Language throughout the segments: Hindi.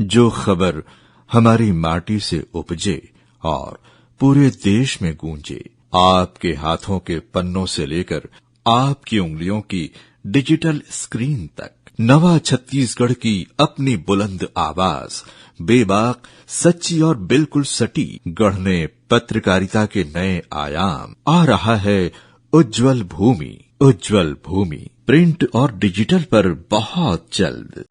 जो खबर हमारी माटी से उपजे और पूरे देश में गूंजे, आपके हाथों के पन्नों से लेकर आपकी उंगलियों की डिजिटल स्क्रीन तक, नवा छत्तीसगढ़ की अपनी बुलंद आवाज, बेबाक, सच्ची और बिल्कुल सटीक, गढ़ने पत्रकारिता के नए आयाम। आ रहा है उज्जवल भूमि। उज्जवल भूमि प्रिंट और डिजिटल पर बहुत जल्द।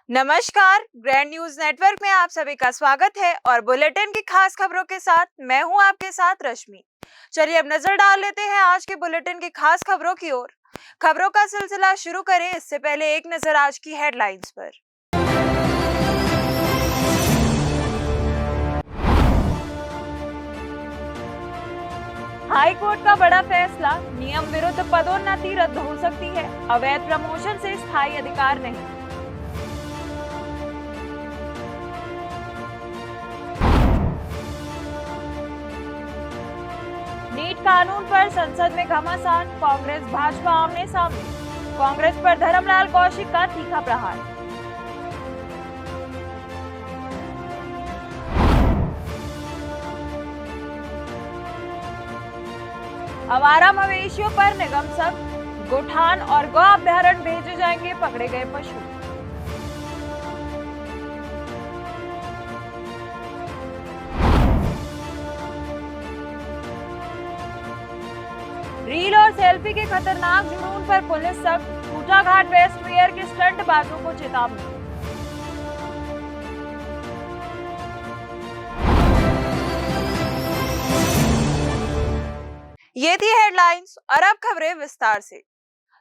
नमस्कार, ग्रैंड न्यूज नेटवर्क में आप सभी का स्वागत है और बुलेटिन की खास खबरों के साथ मैं हूं आपके साथ रश्मि। चलिए अब नजर डाल लेते हैं आज के बुलेटिन की खास खबरों की ओर। खबरों का सिलसिला शुरू करें इससे पहले एक नजर आज की हेडलाइंस पर। हाई कोर्ट का बड़ा फैसला, नियम विरुद्ध पदोन्नति रद्द हो सकती है, अवैध प्रमोशन से स्थायी अधिकार नहीं। नीट कानून पर संसद में घमासान, कांग्रेस भाजपा आमने सामने, कांग्रेस पर धर्मलाल कौशिक का तीखा प्रहार। आवारा मवेशियों पर निगम सख्त, गोठान और गौ अभ्यारण्य भेजे जाएंगे पकड़े गए पशु। रील और सेल्फी के खतरनाक जुनून पर पुलिस सख्त, खूंटाघाट वेस्ट वेयर के स्टंटबाजों को चेतावनी। ये थी हेडलाइंस और अब खबरें विस्तार से।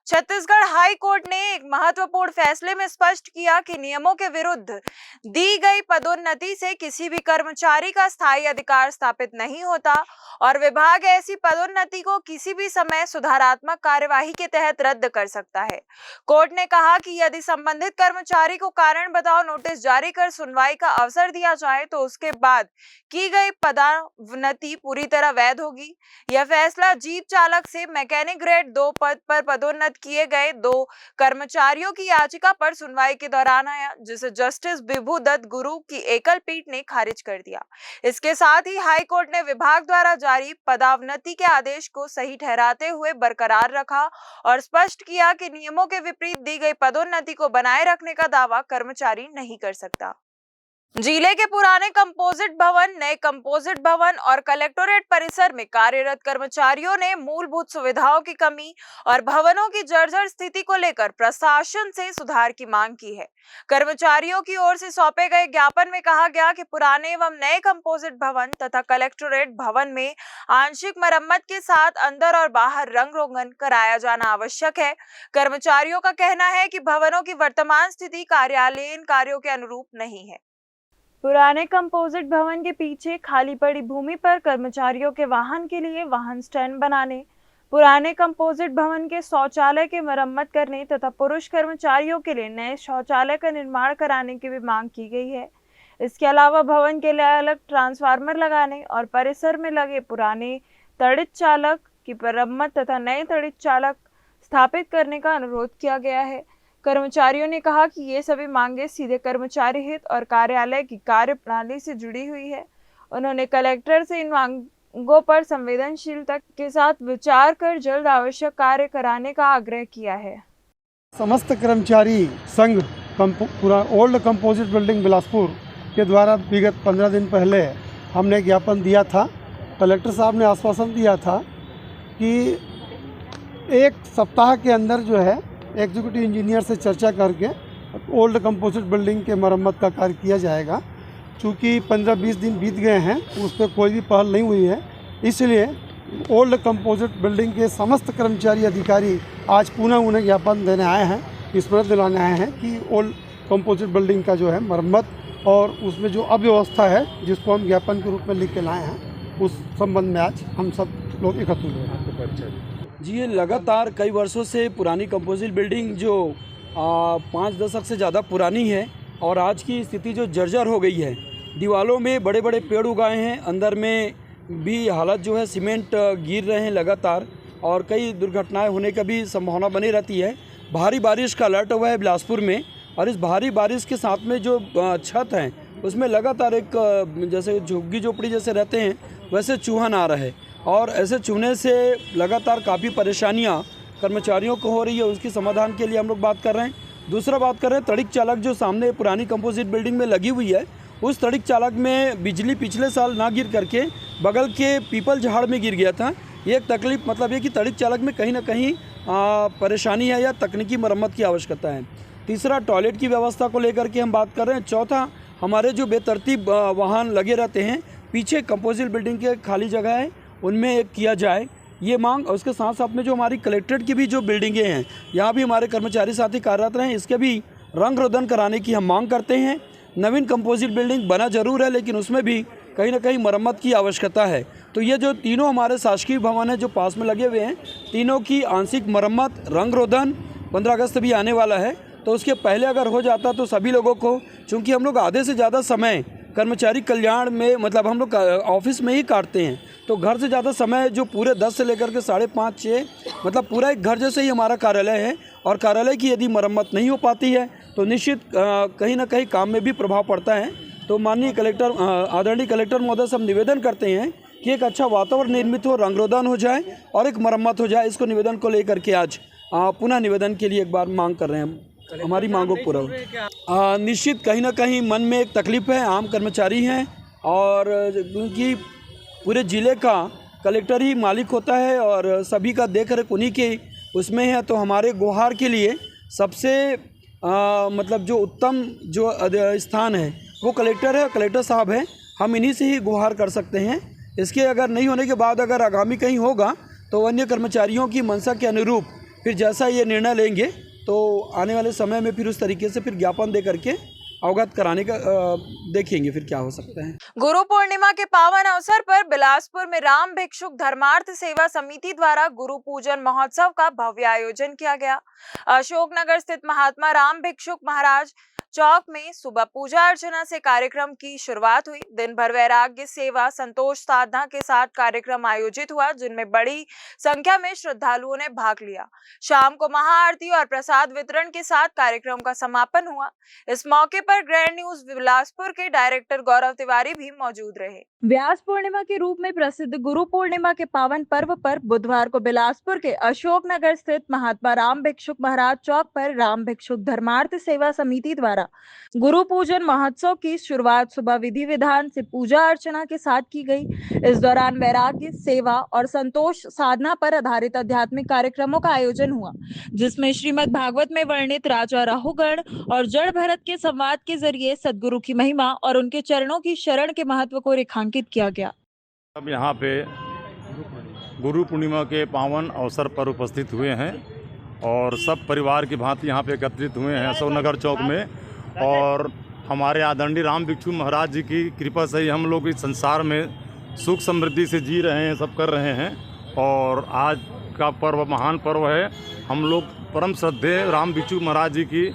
छत्तीसगढ़ हाई कोर्ट ने एक महत्वपूर्ण फैसले में स्पष्ट किया कि नियमों के विरुद्ध दी गई पदोन्नति से किसी भी कर्मचारी का स्थायी अधिकार स्थापित नहीं होता और विभाग ऐसी पदोन्नति को किसी भी समय सुधारात्मक कार्यवाही के तहत रद्द कर सकता है। कोर्ट ने कहा कि यदि संबंधित कर्मचारी को कारण बताओ नोटिस जारी कर सुनवाई का अवसर दिया जाए तो उसके बाद की गई पदोन्नति पूरी तरह वैध होगी। यह फैसला जीप चालक से मैकेनिक ग्रेड 2 पद पर पदोन्नत किए गए 2 कर्मचारियों की याचिका पर सुनवाई के दौरान आया, जिसे जस्टिस विभू दत्त गुरु की एकल पीठ ने खारिज कर दिया। इसके साथ ही हाई कोर्ट ने विभाग द्वारा जारी पदोन्नति के आदेश को सही ठहराते हुए बरकरार रखा और स्पष्ट किया कि नियमों के विपरीत दी गई पदोन्नति को बनाए रखने का दावा कर्मचारी नहीं कर सकता। जिले के पुराने कंपोजिट भवन, नए कंपोजिट भवन और कलेक्टोरेट परिसर में कार्यरत कर्मचारियों ने मूलभूत सुविधाओं की कमी और भवनों की जर्जर स्थिति को लेकर प्रशासन से सुधार की मांग की है। कर्मचारियों की ओर से सौंपे गए ज्ञापन में कहा गया कि पुराने एवं नए कंपोजिट भवन तथा कलेक्टोरेट भवन में आंशिक मरम्मत के साथ अंदर और बाहर रंग रोगन कराया जाना आवश्यक है। कर्मचारियों का कहना है कि भवनों की वर्तमान स्थिति कार्यालयीन कार्यों के अनुरूप नहीं है। पुराने कंपोजिट भवन के पीछे खाली पड़ी भूमि पर कर्मचारियों के वाहन के लिए वाहन स्टैंड बनाने, पुराने कंपोजिट भवन के शौचालय के मरम्मत करने तथा पुरुष कर्मचारियों के लिए नए शौचालय का निर्माण कराने की भी मांग की गई है। इसके अलावा भवन के लिए अलग ट्रांसफार्मर लगाने और परिसर में लगे पुराने तड़ित चालक की मरम्मत तथा नए तड़ित चालक स्थापित करने का अनुरोध किया गया है। कर्मचारियों ने कहा कि ये सभी मांगे सीधे कर्मचारी हित और कार्यालय की कार्य प्रणाली से जुड़ी हुई है। उन्होंने कलेक्टर से इन मांगों पर संवेदनशीलता के साथ विचार कर जल्द आवश्यक कार्य कराने का आग्रह किया है। समस्त कर्मचारी संघ पूरा ओल्ड कंपोजिट बिल्डिंग बिलासपुर के द्वारा विगत 15 दिन पहले हमने ज्ञापन दिया था। कलेक्टर साहब ने आश्वासन दिया था कि एक सप्ताह के अंदर जो है एग्जीक्यूटिव इंजीनियर से चर्चा करके ओल्ड कंपोजिट बिल्डिंग के मरम्मत का कार्य किया जाएगा। चूँकि 15-20 दिन बीत गए हैं, उस पर कोई भी पहल नहीं हुई है, इसलिए ओल्ड कंपोजिट बिल्डिंग के समस्त कर्मचारी अधिकारी आज पुनः उन्हें ज्ञापन देने आए हैं, स्मरण दिलाने आए हैं कि ओल्ड कंपोजिट बिल्डिंग का जो है मरम्मत और उसमें जो अव्यवस्था है जिसको हम ज्ञापन के रूप में लिख के लाए हैं, उस संबंध में आज हम सब लोग एकत्र हुए हैं। जी, ये लगातार कई वर्षों से पुरानी कंपोजिट बिल्डिंग जो 5 दशक से ज़्यादा पुरानी है और आज की स्थिति जो जर्जर हो गई है। दीवारों में बड़े बड़े पेड़ उगाए हैं, अंदर में भी हालत जो है सीमेंट गिर रहे हैं लगातार और कई दुर्घटनाएं होने का भी संभावना बनी रहती है। भारी बारिश का अलर्ट हुआ है बिलासपुर में और इस भारी बारिश के साथ में जो छत है उसमें लगातार एक जैसे झुग्गी झोपड़ी जैसे रहते हैं वैसे चूहन आ रहा है और ऐसे चूहने से लगातार काफ़ी परेशानियां कर्मचारियों को हो रही है। उसकी समाधान के लिए हम लोग बात कर रहे हैं। दूसरा बात कर रहे हैं तड़िक चालक जो सामने पुरानी कंपोजिट बिल्डिंग में लगी हुई है, उस तड़िक चालक में बिजली पिछले साल ना गिर करके बगल के पीपल झाड़ में गिर गया था। ये एक तकलीफ मतलब ये कि तड़िक चालक में कहीं ना कहीं परेशानी है या तकनीकी मरम्मत की आवश्यकता है। तीसरा टॉयलेट की व्यवस्था को लेकर के हम बात कर रहे हैं। चौथा हमारे जो बेतरतीब वाहन लगे रहते हैं पीछे कंपोजिट बिल्डिंग के खाली जगह है उनमें एक किया जाए ये मांग। और उसके साथ साथ में जो हमारी कलेक्ट्रेट की भी जो बिल्डिंगें हैं यहाँ भी हमारे कर्मचारी साथी कार्यरत रहे, इसके भी रंग रोदन कराने की हम मांग करते हैं। नवीन कंपोजिट बिल्डिंग बना जरूर है लेकिन उसमें भी कहीं ना कहीं मरम्मत की आवश्यकता है। तो ये जो तीनों हमारे शासकीय भवन है जो पास में लगे हुए हैं, तीनों की आंशिक मरम्मत रंग रोदन 15 अगस्त भी आने वाला है तो उसके पहले अगर हो जाता तो सभी लोगों को, चूँकि हम लोग आधे से ज़्यादा समय कर्मचारी कल्याण में मतलब हम लोग ऑफिस में ही काटते हैं तो घर से ज़्यादा समय जो पूरे 10 से लेकर के 5:30 6 मतलब पूरा एक घर जैसे ही हमारा कार्यालय है और कार्यालय की यदि मरम्मत नहीं हो पाती है तो निश्चित कहीं ना कहीं काम में भी प्रभाव पड़ता है। तो माननीय कलेक्टर आदरणीय कलेक्टर महोदय से हम निवेदन करते हैं कि एक अच्छा वातावरण निर्मित हो, रंगरोदन हो जाए और एक मरम्मत हो जाए। इसको निवेदन को लेकर के आज पुनः निवेदन के लिए एक बार मांग कर रहे हैं, हमारी मांगों को पूरा हो। निश्चित कहीं ना कहीं मन में एक तकलीफ है, आम कर्मचारी हैं और क्योंकि पूरे ज़िले का कलेक्टर ही मालिक होता है और सभी का देख रेख उन्हीं के उसमें है। तो हमारे गुहार के लिए सबसे मतलब जो उत्तम जो स्थान है वो कलेक्टर है, कलेक्टर साहब हैं, हम इन्हीं से ही गुहार कर सकते हैं। इसके अगर नहीं होने के बाद अगर आगामी कहीं होगा तो अन्य कर्मचारियों की मंशा के अनुरूप फिर जैसा ये निर्णय लेंगे तो आने वाले समय में फिर उस तरीके से फिर ज्ञापन दे करके अवगत कराने का देखेंगे फिर क्या हो सकता है। गुरु पूर्णिमा के पावन अवसर पर बिलासपुर में राम भिक्षुक धर्मार्थ सेवा समिति द्वारा गुरु पूजन महोत्सव का भव्य आयोजन किया गया। अशोकनगर स्थित महात्मा राम भिक्षुक महाराज चौक में सुबह पूजा अर्चना से कार्यक्रम की शुरुआत हुई। दिन भर वैराग्य सेवा संतोष साधना के साथ कार्यक्रम आयोजित हुआ जिनमें बड़ी संख्या में श्रद्धालुओं ने भाग लिया। शाम को महाआरती और प्रसाद वितरण के साथ कार्यक्रम का समापन हुआ। इस मौके पर ग्रैंड न्यूज बिलासपुर के डायरेक्टर गौरव तिवारी भी मौजूद रहे। व्यास पूर्णिमा के रूप में प्रसिद्ध गुरु पूर्णिमा के पावन पर्व पर बुधवार को बिलासपुर के अशोकनगर स्थित महात्मा राम भिक्षुक महाराज चौक पर राम भिक्षुक धर्मार्थ सेवा समिति द्वारा गुरु पूजन महोत्सव की शुरुआत सुबह विधि विधान से पूजा अर्चना के साथ की गई। इस दौरान वैराग्य सेवा और संतोष साधना पर आधारित आध्यात्मिक कार्यक्रमों का आयोजन हुआ जिसमें श्रीमद् भागवत में वर्णित राजा राहुगण और जड़ भरत के संवाद के जरिए सदगुरु की महिमा और उनके चरणों की शरण के महत्व को रेखांकित किया गया। अब यहाँ पे गुरु पूर्णिमा के पावन अवसर पर उपस्थित हुए हैं और सब परिवार की भांति यहाँ पे एकत्रित हुए हैं अशोकनगर चौक में। और हमारे आदरणीय राम भिक्षु महाराज जी की कृपा से ही हम लोग इस संसार में सुख समृद्धि से जी रहे हैं, सब कर रहे हैं। और आज का पर्व महान पर्व है। हम लोग परम श्रद्धेय राम भिक्षु महाराज जी की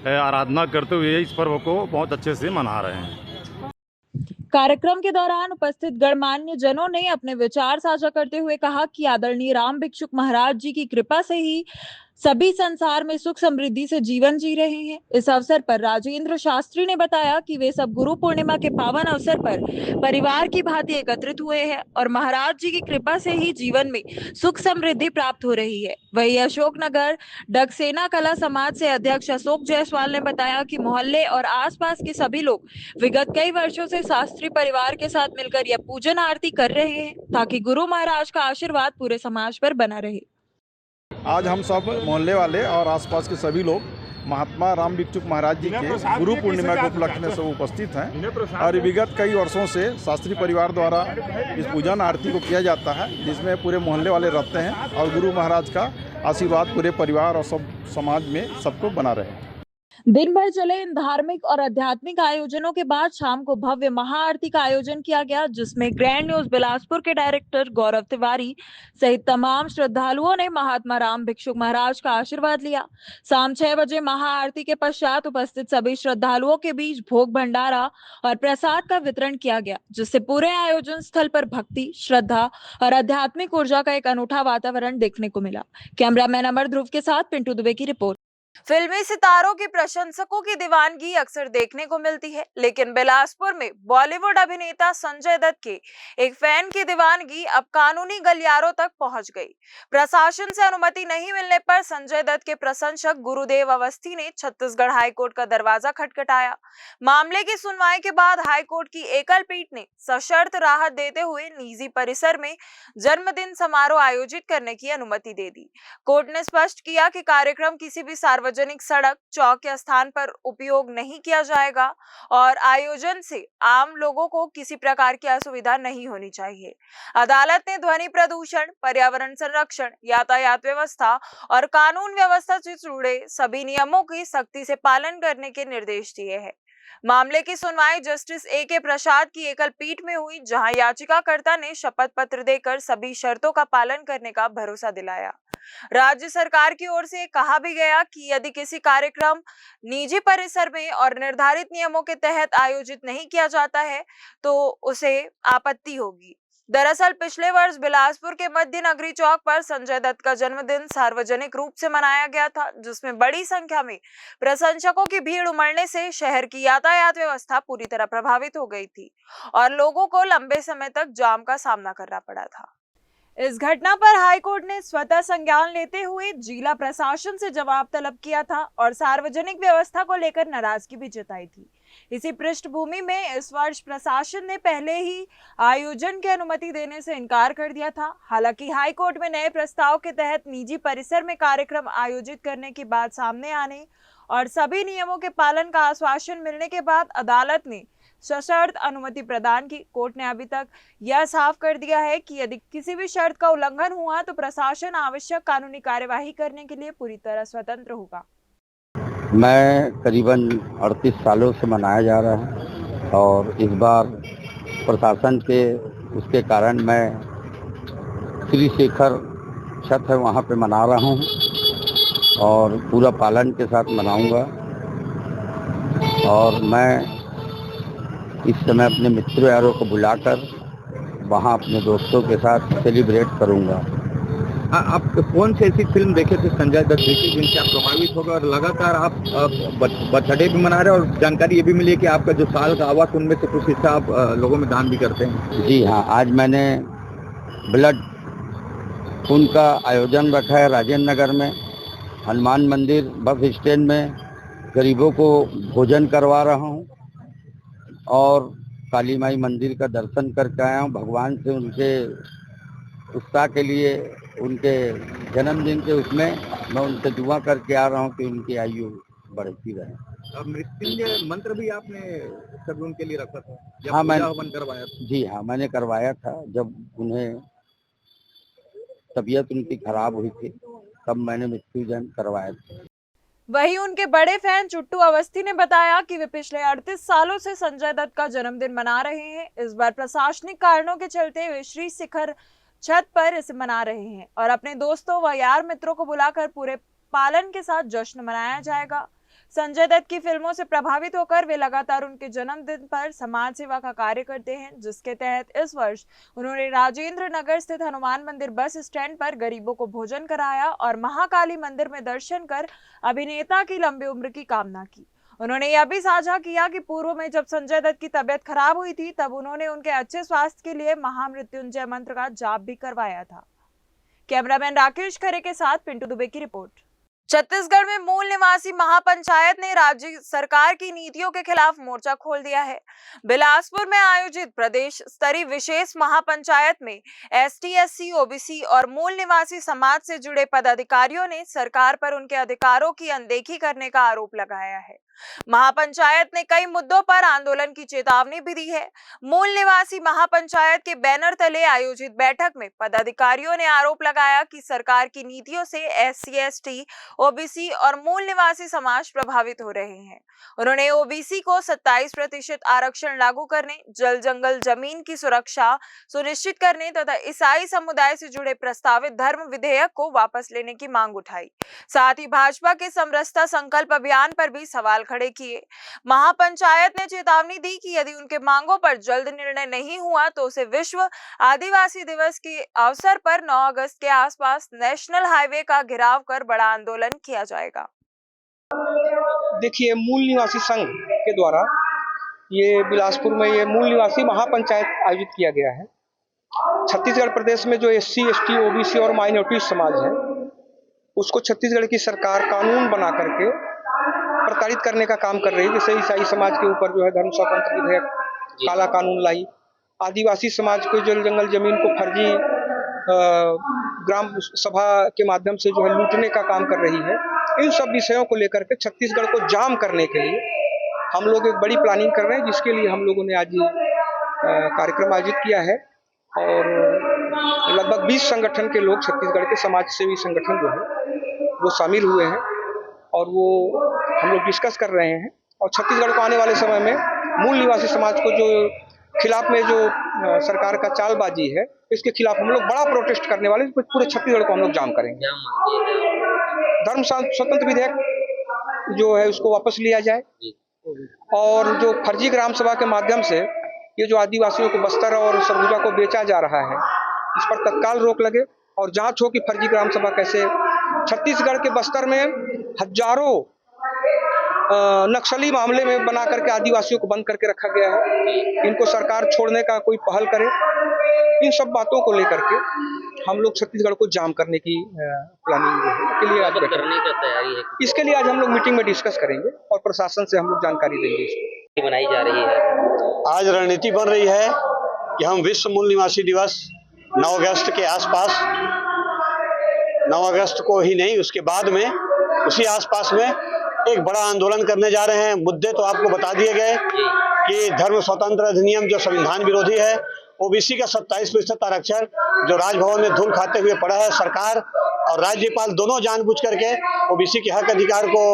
आराधना करते हुए इस पर्व को बहुत अच्छे से मना रहे हैं। कार्यक्रम के दौरान उपस्थित गणमान्य जनों ने अपने विचार साझा करते हुए कहा कि आदरणीय राम भिक्षुक महाराज जी की कृपा से ही सभी संसार में सुख समृद्धि से जीवन जी रहे हैं। इस अवसर पर राजेंद्र शास्त्री ने बताया कि वे सब गुरु पूर्णिमा के पावन अवसर पर परिवार की भांति एकत्रित हुए हैं और महाराज जी की कृपा से ही जीवन में सुख समृद्धि प्राप्त हो रही है। वही अशोकनगर डगसेना कला समाज से अध्यक्ष अशोक जायसवाल ने बताया कि मोहल्ले और आसपास के सभी लोग विगत कई वर्षों से शास्त्री परिवार के साथ मिलकर यह पूजन आरती कर रहे हैं ताकि गुरु महाराज का आशीर्वाद पूरे समाज पर बना रहे। आज हम सब मोहल्ले वाले और आसपास के सभी लोग महात्मा राम भिक्षुक महाराज जी के गुरु पूर्णिमा के उपलक्ष्य में सब उपस्थित हैं और विगत कई वर्षों से शास्त्री परिवार द्वारा इस पूजन आरती को किया जाता है जिसमें पूरे मोहल्ले वाले रहते हैं और गुरु महाराज का आशीर्वाद पूरे परिवार और सब समाज में सबको बना रहे। दिन भर चले इन धार्मिक और आध्यात्मिक आयोजनों के बाद शाम को भव्य महाआरती का आयोजन किया गया, जिसमें ग्रैंड न्यूज बिलासपुर के डायरेक्टर गौरव तिवारी सहित तमाम श्रद्धालुओं ने महात्मा राम भिक्षुक महाराज का आशीर्वाद लिया। शाम 6 बजे महाआरती के पश्चात उपस्थित सभी श्रद्धालुओं के बीच भोग भंडारा और प्रसाद का वितरण किया गया, जिससे पूरे आयोजन स्थल पर भक्ति, श्रद्धा और आध्यात्मिक ऊर्जा का एक अनूठा वातावरण देखने को मिला। कैमरामैन अमर ध्रुव के साथ पिंटू दुबे की रिपोर्ट। फिल्मी सितारों की प्रशंसकों की दीवानगी अक्सर देखने को मिलती है, लेकिन बिलासपुर में बॉलीवुड अभिनेता संजय दत्त के एक फैन की दीवानगी अब कानूनी गलियारों तक पहुंच गई। प्रशासन से अनुमति नहीं मिलने पर संजय दत्त के प्रशंसक गुरुदेव अवस्थी ने छत्तीसगढ़ हाईकोर्ट का दरवाजा खटखटाया। मामले की सुनवाई के बाद हाईकोर्ट की एकल पीठ ने सशर्त राहत देते हुए निजी परिसर में जन्मदिन समारोह आयोजित करने की अनुमति दे दी। कोर्ट ने स्पष्ट किया कि कार्यक्रम किसी भी सार्वजनिक सड़क, चौक या स्थान पर उपयोग नहीं किया जाएगा और आयोजन से आम लोगों को किसी प्रकार की असुविधा नहीं होनी चाहिए। अदालत ने ध्वनि प्रदूषण, पर्यावरण संरक्षण, यातायात व्यवस्था और कानून व्यवस्था से जुड़े सभी नियमों की सख्ती से पालन करने के निर्देश दिए हैं। मामले की सुनवाई जस्टिस A.K. प्रसाद की एकल पीठ में हुई, जहां याचिकाकर्ता ने शपथ पत्र देकर सभी शर्तों का पालन करने का भरोसा दिलाया। राज्य सरकार की ओर से कहा भी गया कि यदि किसी कार्यक्रम निजी परिसर में और निर्धारित नियमों के तहत आयोजित नहीं किया जाता है तो उसे आपत्ति होगी। दरअसल पिछले वर्ष बिलासपुर के मध्य नगरी चौक पर संजय दत्त का जन्मदिन सार्वजनिक रूप से मनाया गया था, जिसमें बड़ी संख्या में प्रशंसकों की भीड़ उमड़ने से शहर की यातायात व्यवस्था पूरी तरह प्रभावित हो गई थी और लोगों को लंबे समय तक जाम का सामना करना पड़ा था। इस घटना पर हाईकोर्ट ने स्वतः संज्ञान लेते हुए जिला प्रशासन से जवाब तलब किया था और सार्वजनिक व्यवस्था को लेकर नाराजगी भी जताई थी। इसी पृष्ठभूमि में इस वर्ष प्रशासन ने पहले ही आयोजन की अनुमति देने से इनकार कर दिया था। हालांकि हाईकोर्ट में नए प्रस्ताव के तहत निजी परिसर में कार्यक्रम आयोजित करने की बात सामने आने और सभी नियमों के पालन का आश्वासन मिलने के बाद अदालत ने सशर्त अनुमति प्रदान की। कोर्ट ने अभी तक यह साफ कर दिया है कि यदि किसी भी शर्त का उल्लंघन हुआ तो प्रशासन आवश्यक कानूनी कार्यवाही करने के लिए पूरी तरह स्वतंत्र होगा। मैं करीबन 38 सालों से मनाया जा रहा है और इस बार प्रशासन के उसके कारण मैं श्री शेखर छठ है वहाँ पे मना रहा हूँ और पूरा पालन के साथ मनाऊंगा और मैं इस समय अपने मित्रों यारों को बुलाकर वहाँ अपने दोस्तों के साथ सेलिब्रेट करूँगा। आप कौन सी ऐसी फिल्म देखे थे संजय दत्त की जिनसे आप प्रभावित हो गए और लगातार आप बर्थडे भी मना रहे हैं और जानकारी ये भी मिली है कि आपका जो साल का आवास उनमें से कुछ हिस्सा आप लोगों में दान भी करते हैं? जी हाँ, आज मैंने ब्लड खून का आयोजन रखा है राजेंद्र नगर में, हनुमान मंदिर बस स्टैंड में गरीबों को भोजन करवा रहा हूँ और काली माई मंदिर का दर्शन करके आया हूँ। भगवान से उनके उत्साह के लिए, उनके जन्मदिन के उसमें मैं उनसे दुआ करके आ रहा हूँ कि उनकी आयु बढ़ती रहे। मृत्युंजय मंत्र भी आपने सब उनके लिए रखा था? हाँ, मैंने हवन करवाया था? जी हाँ, मैंने करवाया था। जब उन्हें तबीयत उनकी खराब हुई थी तब मैंने मृत्युंजय करवाया था। वहीं उनके बड़े फैन चुट्टू अवस्थी ने बताया कि वे पिछले 38 सालों से संजय दत्त का जन्मदिन मना रहे हैं। इस बार प्रशासनिक कारणों के चलते वे श्री शिखर छत पर इसे मना रहे हैं और अपने दोस्तों व यार मित्रों को बुलाकर पूरे पालन के साथ जश्न मनाया जाएगा। संजय दत्त की फिल्मों से प्रभावित होकर वे लगातार उनके जन्मदिन पर समाज सेवा का कार्य करते हैं, जिसके तहत इस वर्ष उन्होंने राजेंद्र नगर स्थित हनुमान मंदिर बस स्टैंड पर गरीबों को भोजन कराया और महाकाली मंदिर में दर्शन कर अभिनेता की लंबी उम्र की कामना की। उन्होंने यह भी साझा किया कि पूर्व में जब संजय दत्त की तबीयत खराब हुई थी तब उन्होंने उनके अच्छे स्वास्थ्य के लिए महामृत्युंजय मंत्र का जाप भी करवाया था। कैमरामैन राकेश खरे के साथ पिंटू दुबे की रिपोर्ट। छत्तीसगढ़ में मूल निवासी महापंचायत ने राज्य सरकार की नीतियों के खिलाफ मोर्चा खोल दिया है। बिलासपुर में आयोजित प्रदेश स्तरीय विशेष महापंचायत में ST, SC, OBC और मूल निवासी समाज से जुड़े पदाधिकारियों ने सरकार पर उनके अधिकारों की अनदेखी करने का आरोप लगाया है। महापंचायत ने कई मुद्दों पर आंदोलन की चेतावनी भी दी है। मूल निवासी महापंचायत के बैनर तले आयोजित बैठक में पदाधिकारियों ने आरोप लगाया कि सरकार की नीतियों से SC, ST ओबीसी और मूल निवासी समाज प्रभावित हो रहे हैं। उन्होंने ओबीसी को 27% आरक्षण लागू करने, जल जंगल जमीन की सुरक्षा सुनिश्चित करने तथा ईसाई समुदाय से जुड़े प्रस्तावित धर्म विधेयक को वापस लेने की मांग उठाई। साथ ही भाजपा के समरसता संकल्प अभियान पर भी सवाल खड़े किए। महापंचायत ने चेतावनी दी कि यदि उनके मांगों पर जल्द निर्णय नहीं हुआ तो उसे विश्व आदिवासी दिवस के अवसर पर 9 अगस्त के आसपास नेशनल हाईवे का घेराव कर बड़ा आंदोलन किया जाएगा। देखिए, मूल निवासी संघ के द्वारा ये बिलासपुर में ये मूल निवासी महापंचायत आयोजित किया गया है। छत्तीसगढ़ प्रदेश में जो SC, ST, OBC और माइनॉरिटी समाज है उसको छत्तीसगढ़ की सरकार कानून बना करके प्रताड़ित करने का काम कर रही है। जैसे ईसाई समाज के ऊपर जो है धर्म स्वतंत्र विधेयक काला कानून लाई, आदिवासी समाज को जल जंगल जमीन को फर्जी ग्राम सभा के माध्यम से जो है लूटने का काम कर रही है। इन सब विषयों को लेकर के छत्तीसगढ़ को जाम करने के लिए हम लोग एक बड़ी प्लानिंग कर रहे हैं, जिसके लिए हम लोगों ने आज कार्यक्रम आयोजित किया है और लगभग 20 संगठन के लोग, छत्तीसगढ़ के समाज सेवी संगठन जो है वो शामिल हुए हैं और वो हम लोग डिस्कस कर रहे हैं। और छत्तीसगढ़ को आने वाले समय में मूल निवासी समाज को जो खिलाफ में जो सरकार का चालबाजी है, इसके खिलाफ हम लोग बड़ा प्रोटेस्ट करने वाले, पूरे छत्तीसगढ़ को हम लोग जाम करेंगे। धर्म स्वतंत्र विधेयक जो है उसको वापस लिया जाए और जो फर्जी ग्राम सभा के माध्यम से ये जो आदिवासियों को बस्तर और सरगुजा को बेचा जा रहा है, इस पर तत्काल रोक लगे और जांच हो कि फर्जी ग्राम सभा कैसे। छत्तीसगढ़ के बस्तर में हजारों नक्सली मामले में बना करके आदिवासियों को बंद करके रखा गया है। इनको सरकार छोड़ने का कोई पहल करे। इन सब बातों को लेकर के हम लोग छत्तीसगढ़ को जाम करने की प्लानिंग के लिए आज करने की तैयारी है। इसके लिए आज हम लोग मीटिंग में डिस्कस करेंगे और प्रशासन से हम लोग जानकारी देंगे। इसको बनाई जा रही है, आज रणनीति बन रही है कि हम विश्व मूल निवासी दिवस 9 अगस्त के आसपास, 9 अगस्त को ही नहीं उसके बाद में उसी आसपास में एक बड़ा आंदोलन करने जा रहे हैं। मुद्दे तो आपको बता दिए गए कि धर्म स्वतंत्र अधिनियम जो संविधान विरोधी है, ओबीसी का 27% आरक्षण जो राजभवन में धूल खाते हुए पड़ा है, सरकार और राज्यपाल दोनों जानबूझ करके ओबीसी के हक अधिकार को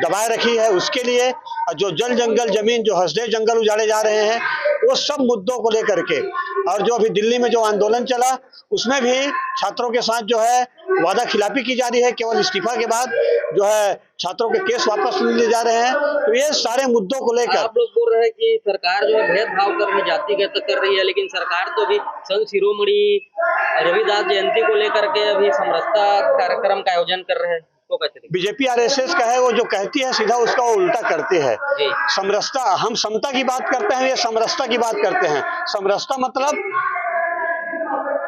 दबाए रखी है। उसके लिए जो जल जंगल जमीन, जो हंसदे जंगल उजाड़े जा रहे हैं, वो सब मुद्दों को लेकर के, और जो अभी दिल्ली में जो आंदोलन चला उसमें भी छात्रों के साथ जो है वादा खिलाफी की जा रही है। केवल इस्तीफा के बाद जो है छात्रों के केस वापस ले जा रहे हैं। तो ये सारे मुद्दों को लेकर आप लोग बोल रहे हैं कि सरकार जो है भेदभाव करने जातिगत कर रही है, लेकिन सरकार तो भी संत शिरोमणि रविदास जयंती को लेकर के अभी समरसता कार्यक्रम का आयोजन कर रहे हैं। बीजेपी RSS का है, वो जो कहती है सीधा उसका वो उल्टा करते हैं। समरसता, हम समता की बात करते हैं, ये समरसता की बात करते हैं। समरसता मतलब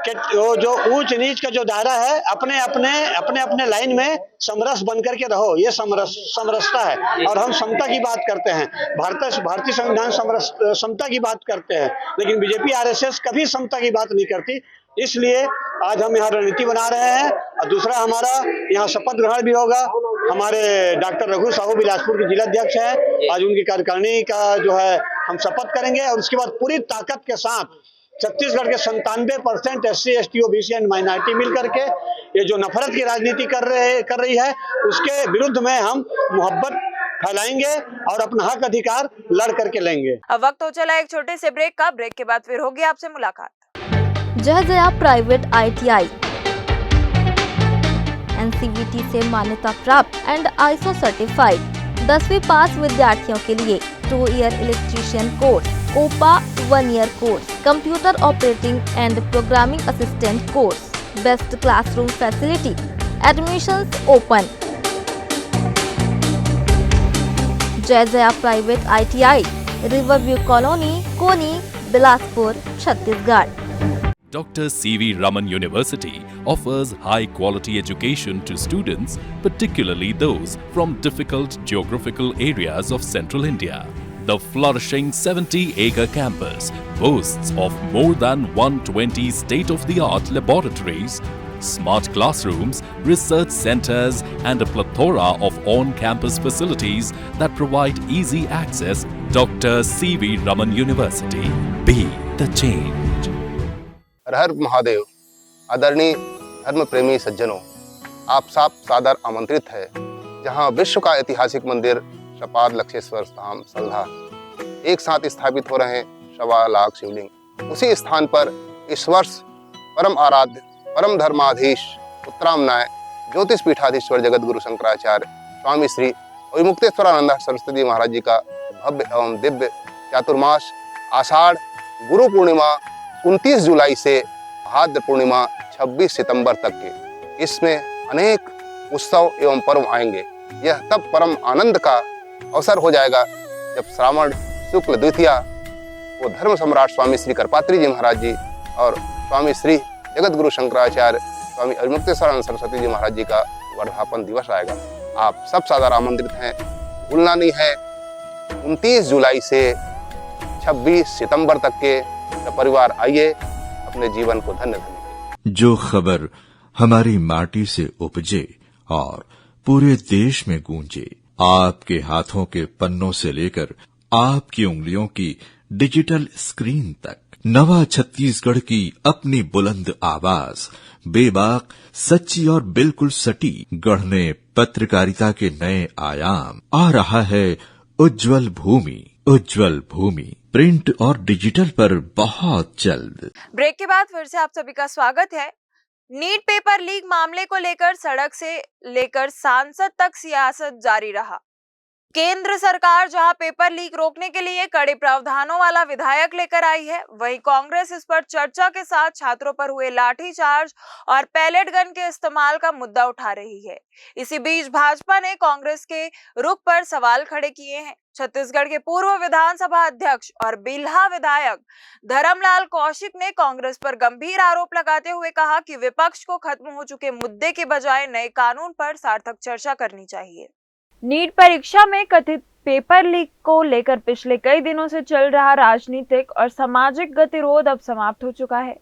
कि वो जो ऊंच नीच का जो दायरा है, अपने अपने लाइन में समरस बन करके रहो, ये समरसता है। और हम समता की बात करते हैं, भारतीय संविधान समता की बात करते हैं, लेकिन बीजेपी RSS कभी समता की बात नहीं करती। इसलिए आज हम यहाँ रणनीति बना रहे हैं। और दूसरा, हमारा यहाँ शपथ ग्रहण भी होगा। हमारे डॉक्टर रघु साहू बिलासपुर के जिलाध्यक्ष हैं, आज उनकी कार्यकारिणी का जो है हम शपथ करेंगे और उसके बाद पूरी ताकत के साथ छत्तीसगढ़ के 97% SC, ST, OBC and minority मिल करके ये जो नफरत की राजनीति कर रही है, उसके विरुद्ध में हम मोहब्बत फैलाएंगे और अपना हक अधिकार लड़ करके लेंगे। अब वक्त हो चला एक छोटे से ब्रेक का। ब्रेक के बाद फिर होगी आपसे मुलाकात। जय जया प्राइवेट ITI NCVT से मान्यता प्राप्त एंड ISO सर्टिफाइड 10वीं पास विद्यार्थियों के लिए 2 year electrician course, OPA 1 year course, computer operating and programming assistant course, best classroom facility, admissions open. Jai Jaya private ITI, riverview colony, Koni, Bilaspur, Chhattisgarh. Dr. C.V. Raman University offers high-quality education to students, particularly those from difficult geographical areas of central India. The flourishing 70-acre campus boasts of more than 120 state-of-the-art laboratories, smart classrooms, research centers, and a plethora of on-campus facilities that provide easy access. Dr. C.V. Raman University. Be the change. हर हर महादेव। आदरणीय धर्म प्रेमी सज्जनों, आप सब सादर आमंत्रित है, जहां विश्व का ऐतिहासिक मंदिर शपाद लक्षेश्वर धाम सल्धा एक साथ स्थापित हो रहे हैं 1.25 लाख शिवलिंग। उसी स्थान पर इस वर्ष परम आराध्य परम धर्माधीश उत्तरामनाय ज्योतिष पीठाधीश्वर जगत गुरु शंकराचार्य स्वामी श्री अविमुक्तेश्वरानंद सरस्वती जी महाराज जी का भव्य एवं दिव्य चातुर्मास आषाढ़ गुरु पूर्णिमा 29 जुलाई से भाद्र पूर्णिमा 26 सितंबर तक के इसमें अनेक उत्सव एवं पर्व आएंगे। यह तब परम आनंद का अवसर हो जाएगा जब श्रावण शुक्ल द्वितीया को धर्म सम्राट स्वामी श्री करपात्री जी महाराज जी और स्वामी श्री जगत गुरु शंकराचार्य स्वामी अविमुक्तेश्वरानंद सरस्वती जी महाराज जी का वर्धापन दिवस आएगा। आप सब सादर आमंत्रित हैं, भूलना नहीं है। 29 जुलाई से 26 सितंबर तक के परिवार आइए, अपने जीवन को धन्य धन्य। जो खबर हमारी माटी से उपजे और पूरे देश में गूंजे, आपके हाथों के पन्नों से लेकर आपकी उंगलियों की डिजिटल स्क्रीन तक, नवा छत्तीसगढ़ की अपनी बुलंद आवाज, बेबाक, सच्ची और बिल्कुल सटीक, गढ़ने पत्रकारिता के नए आयाम। आ रहा है उज्जवल भूमि प्रिंट और डिजिटल पर बहुत जल्द। ब्रेक के बाद फिर से आप सभी का स्वागत है। नीट पेपर लीक मामले को लेकर सड़क से लेकर सांसद तक सियासत जारी रहा। केंद्र सरकार जहां पेपर लीक रोकने के लिए कड़े प्रावधानों वाला विधायक लेकर आई है, वहीं कांग्रेस इस पर चर्चा के साथ छात्रों पर हुए लाठीचार्ज और पैलेट गन के इस्तेमाल का मुद्दा उठा रही है। इसी बीच भाजपा ने कांग्रेस के रुख पर सवाल खड़े किए हैं। छत्तीसगढ़ के पूर्व विधानसभा अध्यक्ष और बिल्हा विधायक धर्मलाल कौशिक ने कांग्रेस पर गंभीर आरोप लगाते हुए कहा कि विपक्ष को खत्म हो चुके मुद्दे के बजाय नए कानून पर सार्थक चर्चा करनी चाहिए। नीट परीक्षा में कथित पेपर लीक को लेकर पिछले कई दिनों से चल रहा राजनीतिक और सामाजिक गतिरोध अब समाप्त हो चुका है।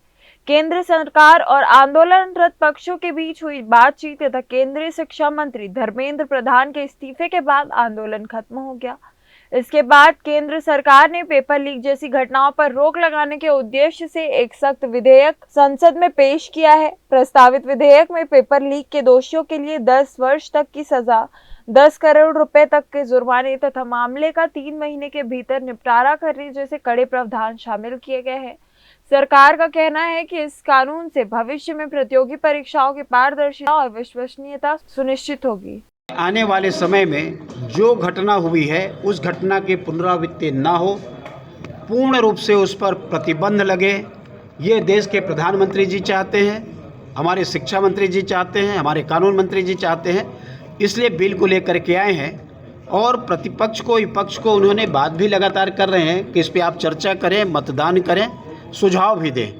केंद्र सरकार और आंदोलनरत पक्षों के बीच हुई बातचीत तथा केंद्रीय शिक्षा मंत्री धर्मेंद्र प्रधान के इस्तीफे के बाद आंदोलन खत्म हो गया। इसके बाद केंद्र सरकार ने पेपर लीक जैसी घटनाओं पर रोक लगाने के उद्देश्य से एक सख्त विधेयक संसद में पेश किया है। प्रस्तावित विधेयक में पेपर लीक के दोषियों के लिए 10 वर्ष तक की सजा, 10 करोड़ रुपए तक के जुर्माने तथा मामले का 3 महीने के भीतर निपटारा करने जैसे कड़े प्रावधान शामिल किए गए हैं। सरकार का कहना है कि इस कानून से भविष्य में प्रतियोगी परीक्षाओं की पारदर्शिता और विश्वसनीयता सुनिश्चित होगी। आने वाले समय में जो घटना हुई है उस घटना की पुनरावृत्ति न हो, पूर्ण रूप से उस पर प्रतिबंध लगे, ये देश के प्रधानमंत्री जी चाहते हैं, हमारे शिक्षा मंत्री जी चाहते हैं, हमारे कानून मंत्री जी चाहते हैं। इसलिए बिल को लेकर के आए हैं और प्रतिपक्ष को विपक्ष को उन्होंने बात भी लगातार कर रहे हैं कि इस पर आप चर्चा करें, मतदान करें, सुझाव भी दें।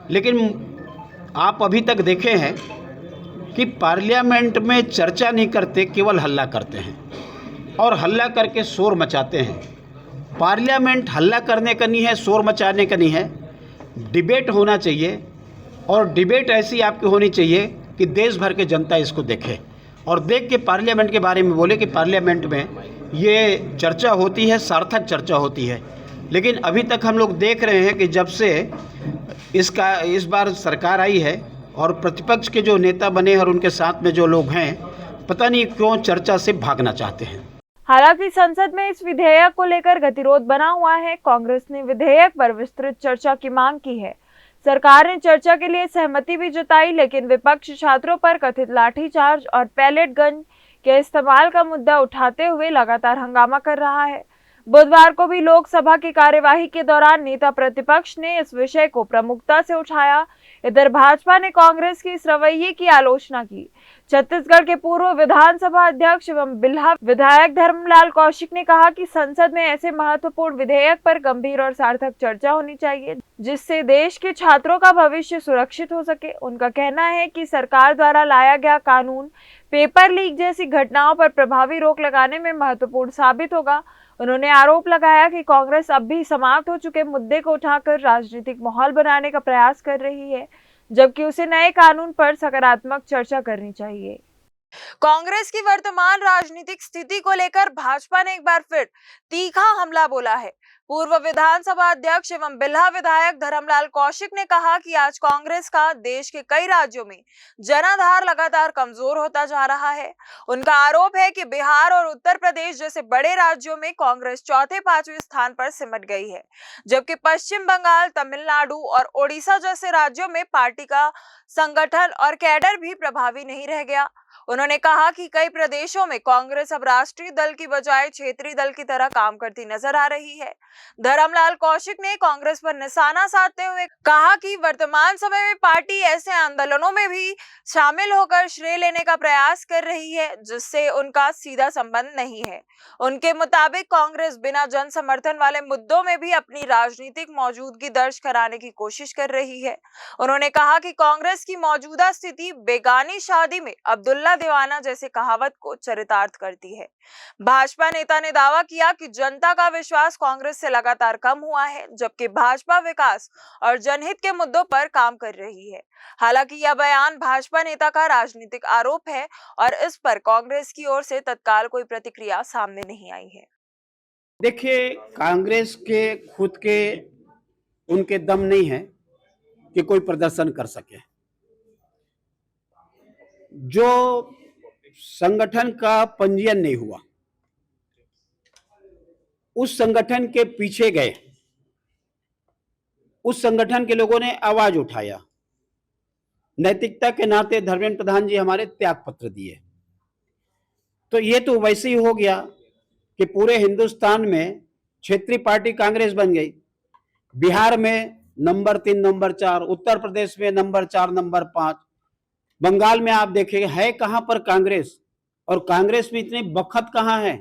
लेकिन आप अभी तक देखे हैं कि पार्लियामेंट में चर्चा नहीं करते, केवल हल्ला करते हैं और हल्ला करके शोर मचाते हैं। पार्लियामेंट हल्ला करने का नहीं है, शोर मचाने का नहीं है। डिबेट होना चाहिए और डिबेट ऐसी आपकी होनी चाहिए कि देश भर के जनता इसको देखे और देख के पार्लियामेंट के बारे में बोले कि पार्लियामेंट में ये चर्चा होती है, सार्थक चर्चा होती है। लेकिन अभी तक हम लोग देख रहे हैं कि जब से इस बार सरकार आई है और प्रतिपक्ष के जो नेता बने और उनके साथ में जो लोग हैं, पता नहीं क्यों चर्चा से भागना चाहते हैं। हालांकि संसद में इस विधेयक को लेकर गतिरोध बना हुआ है। कांग्रेस ने विधेयक पर विस्तृत चर्चा की मांग की है। सरकार ने चर्चा के लिए सहमति भी जताई, लेकिन विपक्ष छात्रों पर कथित लाठीचार्ज और पैलेट गन के इस्तेमाल का मुद्दा उठाते हुए लगातार हंगामा कर रहा है। बुधवार को भी लोकसभा की कार्यवाही के दौरान नेता प्रतिपक्ष ने इस विषय को प्रमुखता से उठाया। इधर भाजपा ने कांग्रेस की इस रवैये की आलोचना की। छत्तीसगढ़ के पूर्व विधानसभा अध्यक्ष एवं बिल्हा विधायक धर्मलाल कौशिक ने कहा कि संसद में ऐसे महत्वपूर्ण विधेयक पर गंभीर और सार्थक चर्चा होनी चाहिए, जिससे देश के छात्रों का भविष्य सुरक्षित हो सके। उनका कहना है कि सरकार द्वारा लाया गया कानून पेपर लीक जैसी घटनाओं पर प्रभावी रोक लगाने में महत्वपूर्ण साबित होगा। उन्होंने आरोप लगाया कि कांग्रेस अब भी समाप्त हो चुके मुद्दे को उठाकर राजनीतिक माहौल बनाने का प्रयास कर रही है, जबकि उसे नए कानून पर सकारात्मक चर्चा करनी चाहिए। कांग्रेस की वर्तमान राजनीतिक स्थिति को लेकर भाजपा ने एक बार फिर तीखा हमला बोला है। पूर्व विधानसभा अध्यक्ष एवं बिल्हा विधायक धर्मलाल कौशिक ने कहा कि आज कांग्रेस का देश के कई राज्यों में जनाधार लगातार कमजोर होता जा रहा है। उनका आरोप है कि बिहार और उत्तर प्रदेश जैसे बड़े राज्यों में कांग्रेस चौथे पांचवें स्थान पर सिमट गई है, जबकि पश्चिम बंगाल, तमिलनाडु और ओडिशा जैसे राज्यों में पार्टी का संगठन और कैडर भी प्रभावी नहीं रह गया। उन्होंने कहा कि कई प्रदेशों में कांग्रेस अब राष्ट्रीय दल की बजाय क्षेत्रीय दल की तरह काम करती नजर आ रही है। धर्मलाल कौशिक ने कांग्रेस पर निशाना साधते हुए कहा कि वर्तमान समय में पार्टी ऐसे आंदोलनों में भी शामिल होकर श्रेय लेने का प्रयास कर रही है जिससे उनका सीधा संबंध नहीं है। उनके मुताबिक कांग्रेस बिना जन समर्थन वाले मुद्दों में भी अपनी राजनीतिक मौजूदगी दर्ज कराने की कोशिश कर रही है। उन्होंने कहा कि कांग्रेस की मौजूदा स्थिति बेगानी शादी में अब्दुल्ला दीवाना जैसे कहावत को चरितार्थ करती है। भाजपा नेता ने दावा किया कि जनता का विश्वास कांग्रेस से लगातार कम हुआ है, जबकि भाजपा विकास और जनहित के मुद्दों पर काम कर रही है। हालांकि यह बयान भाजपा नेता का राजनीतिक आरोप है और इस पर कांग्रेस की ओर से तत्काल कोई प्रतिक्रिया सामने नहीं आई है। देखिए, कांग्रेस के खुद के उनके दम नहीं है कि कोई प्रदर्शन कर सके। जो संगठन का पंजीयन नहीं हुआ, उस संगठन के पीछे गए, उस संगठन के लोगों ने आवाज उठाया। नैतिकता के नाते धर्मेंद्र प्रधान जी हमारे त्याग पत्र दिए। तो ये तो वैसे ही हो गया कि पूरे हिंदुस्तान में क्षेत्रीय पार्टी कांग्रेस बन गई। बिहार में नंबर 3, नंबर 4, उत्तर प्रदेश में नंबर 4, नंबर 5, बंगाल में आप देखेंगे है कहां पर कांग्रेस, और कांग्रेस में इतनी बखत कहां है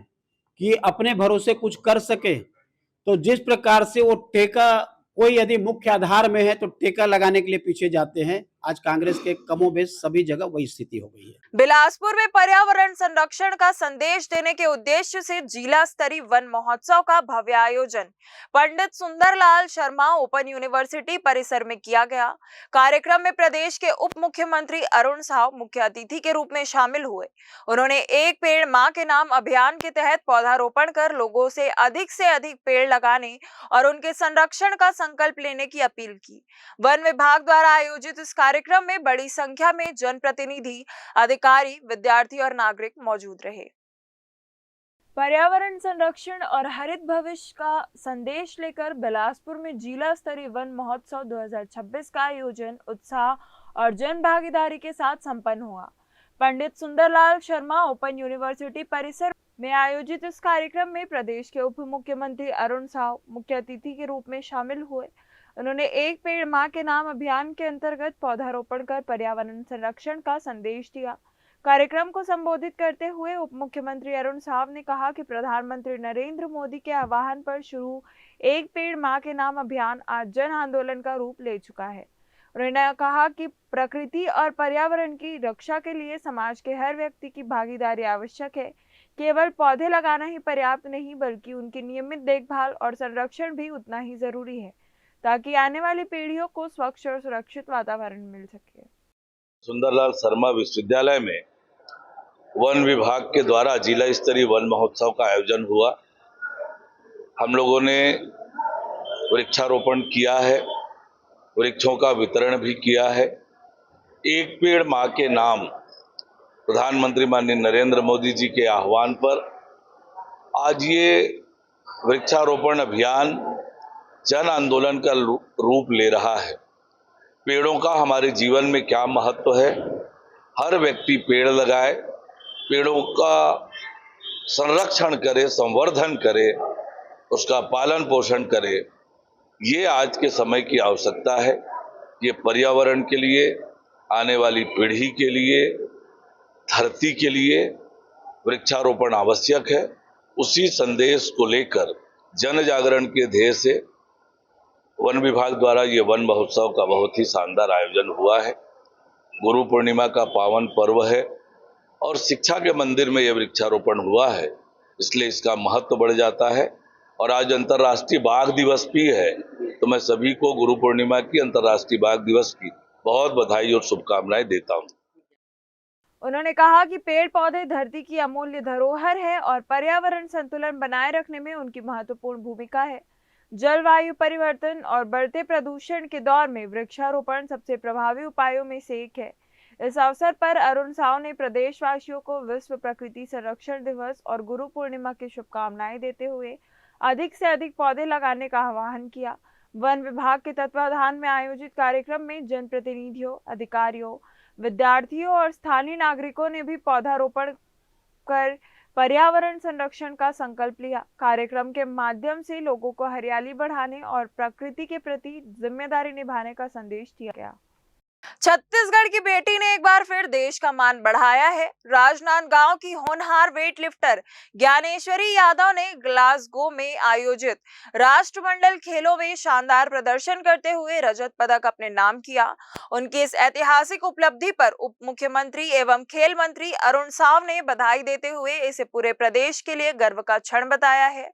कि अपने भरोसे कुछ कर सके। तो जिस प्रकार से वो टेका, कोई यदि मुख्य आधार में है तो टेका लगाने के लिए पीछे जाते हैं, आज कांग्रेस के कमोबेश सभी जगह वही स्थिति हो गई है। बिलासपुर में पर्यावरण संरक्षण का संदेश देने के उद्देश्य से जिला स्तरीय वन महोत्सव का भव्य आयोजन पंडित सुंदरलाल शर्मा ओपन यूनिवर्सिटी परिसर में किया गया। कार्यक्रम में प्रदेश के उप मुख्यमंत्री अरुण साव मुख्य अतिथि के रूप में शामिल हुए। उन्होंने एक पेड़ मां के नाम अभियान के तहत पौधारोपण कर लोगों से अधिक पेड़ लगाने और उनके संरक्षण का संकल्प लेने की अपील की। वन विभाग द्वारा आयोजित इस कार्यक्रम में बड़ी संख्या में जनप्रतिनिधि, अधिकारी, विद्यार्थी और नागरिक मौजूद रहे। पर्यावरण संरक्षण और हरित भविष्य का संदेश लेकर बिलासपुर में जिला स्तरीय वन महोत्सव 2026 का आयोजन उत्साह और जन भागीदारी के साथ संपन्न हुआ। पंडित सुंदरलाल शर्मा ओपन यूनिवर्सिटी परिसर में आयोजित इस कार्यक्रम में प्रदेश के उप मुख्यमंत्री अरुण साव मुख्य अतिथि के रूप में शामिल हुए। उन्होंने एक पेड़ मां के नाम अभियान के अंतर्गत पौधारोपण कर पर्यावरण संरक्षण का संदेश दिया। कार्यक्रम को संबोधित करते हुए उप मुख्यमंत्री अरुण साव ने कहा कि प्रधानमंत्री नरेंद्र मोदी के आह्वान पर शुरू एक पेड़ मां के नाम अभियान आज जन आंदोलन का रूप ले चुका है। उन्होंने कहा कि प्रकृति और पर्यावरण की रक्षा के लिए समाज के हर व्यक्ति की भागीदारी आवश्यक है। केवल पौधे लगाना ही पर्याप्त नहीं, बल्कि उनकी नियमित देखभाल और संरक्षण भी उतना ही जरूरी है ताकि आने वाली पीढ़ियों को स्वच्छ और सुरक्षित वातावरण मिल सके। सुंदरलाल शर्मा विश्वविद्यालय में वन विभाग के द्वारा जिला स्तरीय वन महोत्सव का आयोजन हुआ। हम लोगों ने वृक्षारोपण किया है, वृक्षों का वितरण भी किया है। एक पेड़ मां के नाम प्रधानमंत्री माननीय नरेंद्र मोदी जी के आह्वान पर आज ये वृक्षारोपण अभियान जन आंदोलन का रूप ले रहा है। पेड़ों का हमारे जीवन में क्या महत्व है, हर व्यक्ति पेड़ लगाए, पेड़ों का संरक्षण करे, संवर्धन करे, उसका पालन पोषण करे, ये आज के समय की आवश्यकता है। ये पर्यावरण के लिए, आने वाली पीढ़ी के लिए, धरती के लिए वृक्षारोपण आवश्यक है। उसी संदेश को लेकर जन जागरण के ध्येय से वन विभाग द्वारा ये वन महोत्सव का बहुत ही शानदार आयोजन हुआ है। गुरु पूर्णिमा का पावन पर्व है और शिक्षा के मंदिर में यह वृक्षारोपण हुआ है, इसलिए इसका महत्व बढ़ जाता है। और आज अंतर्राष्ट्रीय बाघ दिवस भी है, तो मैं सभी को गुरु पूर्णिमा की, अंतर्राष्ट्रीय बाघ दिवस की बहुत बधाई और शुभकामनाएं देता हूं। उन्होंने कहा कि पेड़ पौधे धरती की अमूल्य धरोहर है और पर्यावरण संतुलन बनाए रखने में उनकी महत्वपूर्ण भूमिका है। जलवायु परिवर्तन और बढ़ते प्रदूषण के दौर में वृक्षारोपण सबसे प्रभावी उपायों में से एक है। इस अवसर पर अरुण साव ने प्रदेशवासियों को विश्व प्रकृति संरक्षण दिवस और गुरु पूर्णिमा की शुभकामनाएं देते हुए अधिक से अधिक पौधे लगाने का आह्वान किया। वन विभाग के तत्वाधान में आयोजित कार्यक्रम में जनप्रतिनिधियों, अधिकारियों, विद्यार्थियों और स्थानीय नागरिकों ने भी पौधारोपण कर पर्यावरण संरक्षण का संकल्प लिया। कार्यक्रम के माध्यम से लोगों को हरियाली बढ़ाने और प्रकृति के प्रति जिम्मेदारी निभाने का संदेश दिया गया। छत्तीसगढ़ की बेटी ने एक बार फिर देश का मान बढ़ाया है। राजनांदगांव की होनहार वेटलिफ्टर ज्ञानेश्वरी यादव ने ग्लासगो में आयोजित राष्ट्रमंडल खेलों में शानदार प्रदर्शन करते हुए रजत पदक अपने नाम किया। उनकी इस ऐतिहासिक उपलब्धि पर उप मुख्यमंत्री एवं खेल मंत्री अरुण साव ने बधाई देते हुए इसे पूरे प्रदेश के लिए गर्व का क्षण बताया है।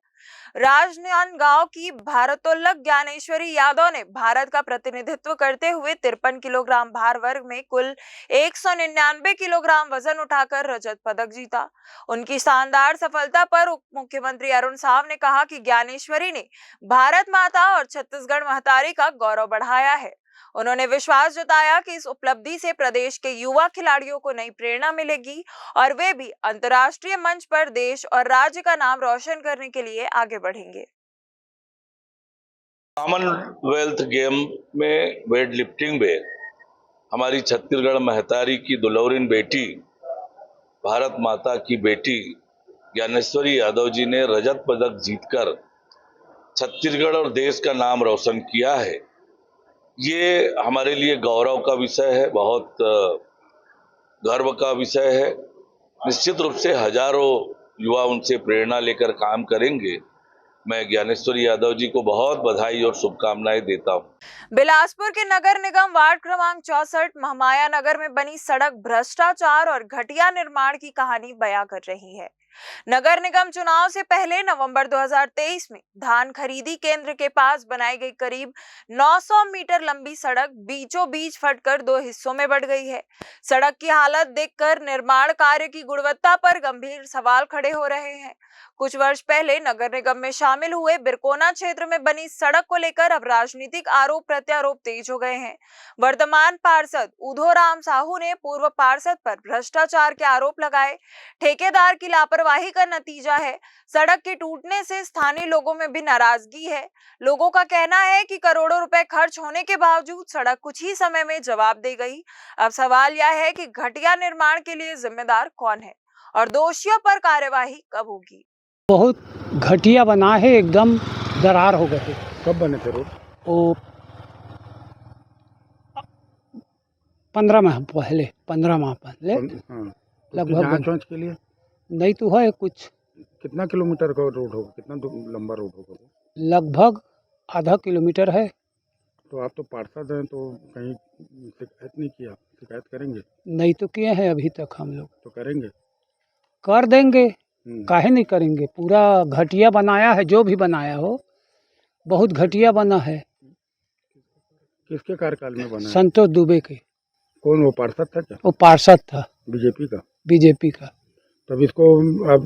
राजनांदगांव की भारोत्तोलक ज्ञानेश्वरी यादव ने भारत का प्रतिनिधित्व करते हुए 53 किलोग्राम भार वर्ग में कुल 199 किलोग्राम वजन उठाकर रजत पदक जीता। उनकी शानदार सफलता पर उप मुख्यमंत्री अरुण साव ने कहा कि ज्ञानेश्वरी ने भारत माता और छत्तीसगढ़ महतारी का गौरव बढ़ाया है। उन्होंने विश्वास जताया कि इस उपलब्धि से प्रदेश के युवा खिलाड़ियों को नई प्रेरणा मिलेगी और वे भी अंतर्राष्ट्रीय मंच पर देश और राज्य का नाम रोशन करने के लिए आगे बढ़ेंगे। कॉमनवेल्थ गेम में वेट लिफ्टिंग में हमारी छत्तीसगढ़ महतारी की दुलौरिन बेटी, भारत माता की बेटी ज्ञानेश्वरी यादव जी ने रजत पदक जीतकर छत्तीसगढ़ और देश का नाम रोशन किया है। ये हमारे लिए गौरव का विषय है, बहुत गर्व का विषय है। निश्चित रूप से हजारों युवा उनसे प्रेरणा लेकर काम करेंगे। मैं ज्ञानेश्वरी यादव जी को बहुत बधाई और शुभकामनाएं देता हूं। बिलासपुर के नगर निगम वार्ड क्रमांक 64 महमाया नगर में बनी सड़क भ्रष्टाचार और घटिया निर्माण की कहानी बयां कर रही है। नगर निगम चुनाव से पहले नवंबर 2023 में धान खरीदी केंद्र के पास बनाई गई करीब 900 मीटर लंबी सड़क बीचों बीच फटकर 2 हिस्सों में बढ़ गई है। सड़क की हालत देखकर निर्माण कार्य की गुणवत्ता पर गंभीर सवाल खड़े हो रहे हैं। कुछ वर्ष पहले नगर निगम में शामिल हुए बिरकोना क्षेत्र में बनी सड़क को लेकर अब राजनीतिक आरोप प्रत्यारोप तेज हो गए हैं। वर्तमान पार्षद उधोराम साहू ने पूर्व पार्षद पर भ्रष्टाचार के आरोप लगाए। ठेकेदार की लापरवाही का नतीजा है। सड़क के टूटने से स्थानीय लोगों में भी नाराजगी है। लोगों का कहना है कि करोड़ों रुपए खर्च होने के बावजूद सड़क कुछ ही समय में जवाब दे गई। अब सवाल यह है कि घटिया निर्माण के लिए जिम्मेदार कौन है और दोषियों पर कार्यवाही कब होगी। बहुत घटिया बना है, एकदम दरार हो गए। कब बने थे रोड? वो 15 माह पहले लगभग। जांच के लिए नहीं तो है कुछ। कितना किलोमीटर का रोड होगा, कितना लंबा रोड होगा? लगभग आधा किलोमीटर है। तो आप तो पार्षद हैं, तो कहीं शिकायत नहीं किया? शिकायत करेंगे? नहीं तो किए हैं अभी तक हम लोग। तो करेंगे? कर देंगे, काहे नहीं करेंगे। पूरा घटिया बनाया है, जो भी बनाया हो बहुत घटिया बना है। किसके कार्यकाल में बना? संतोष दुबे के। कौन, वो पार्षद था क्या? वो पार्षद था बीजेपी का। बीजेपी का। तब इसको अब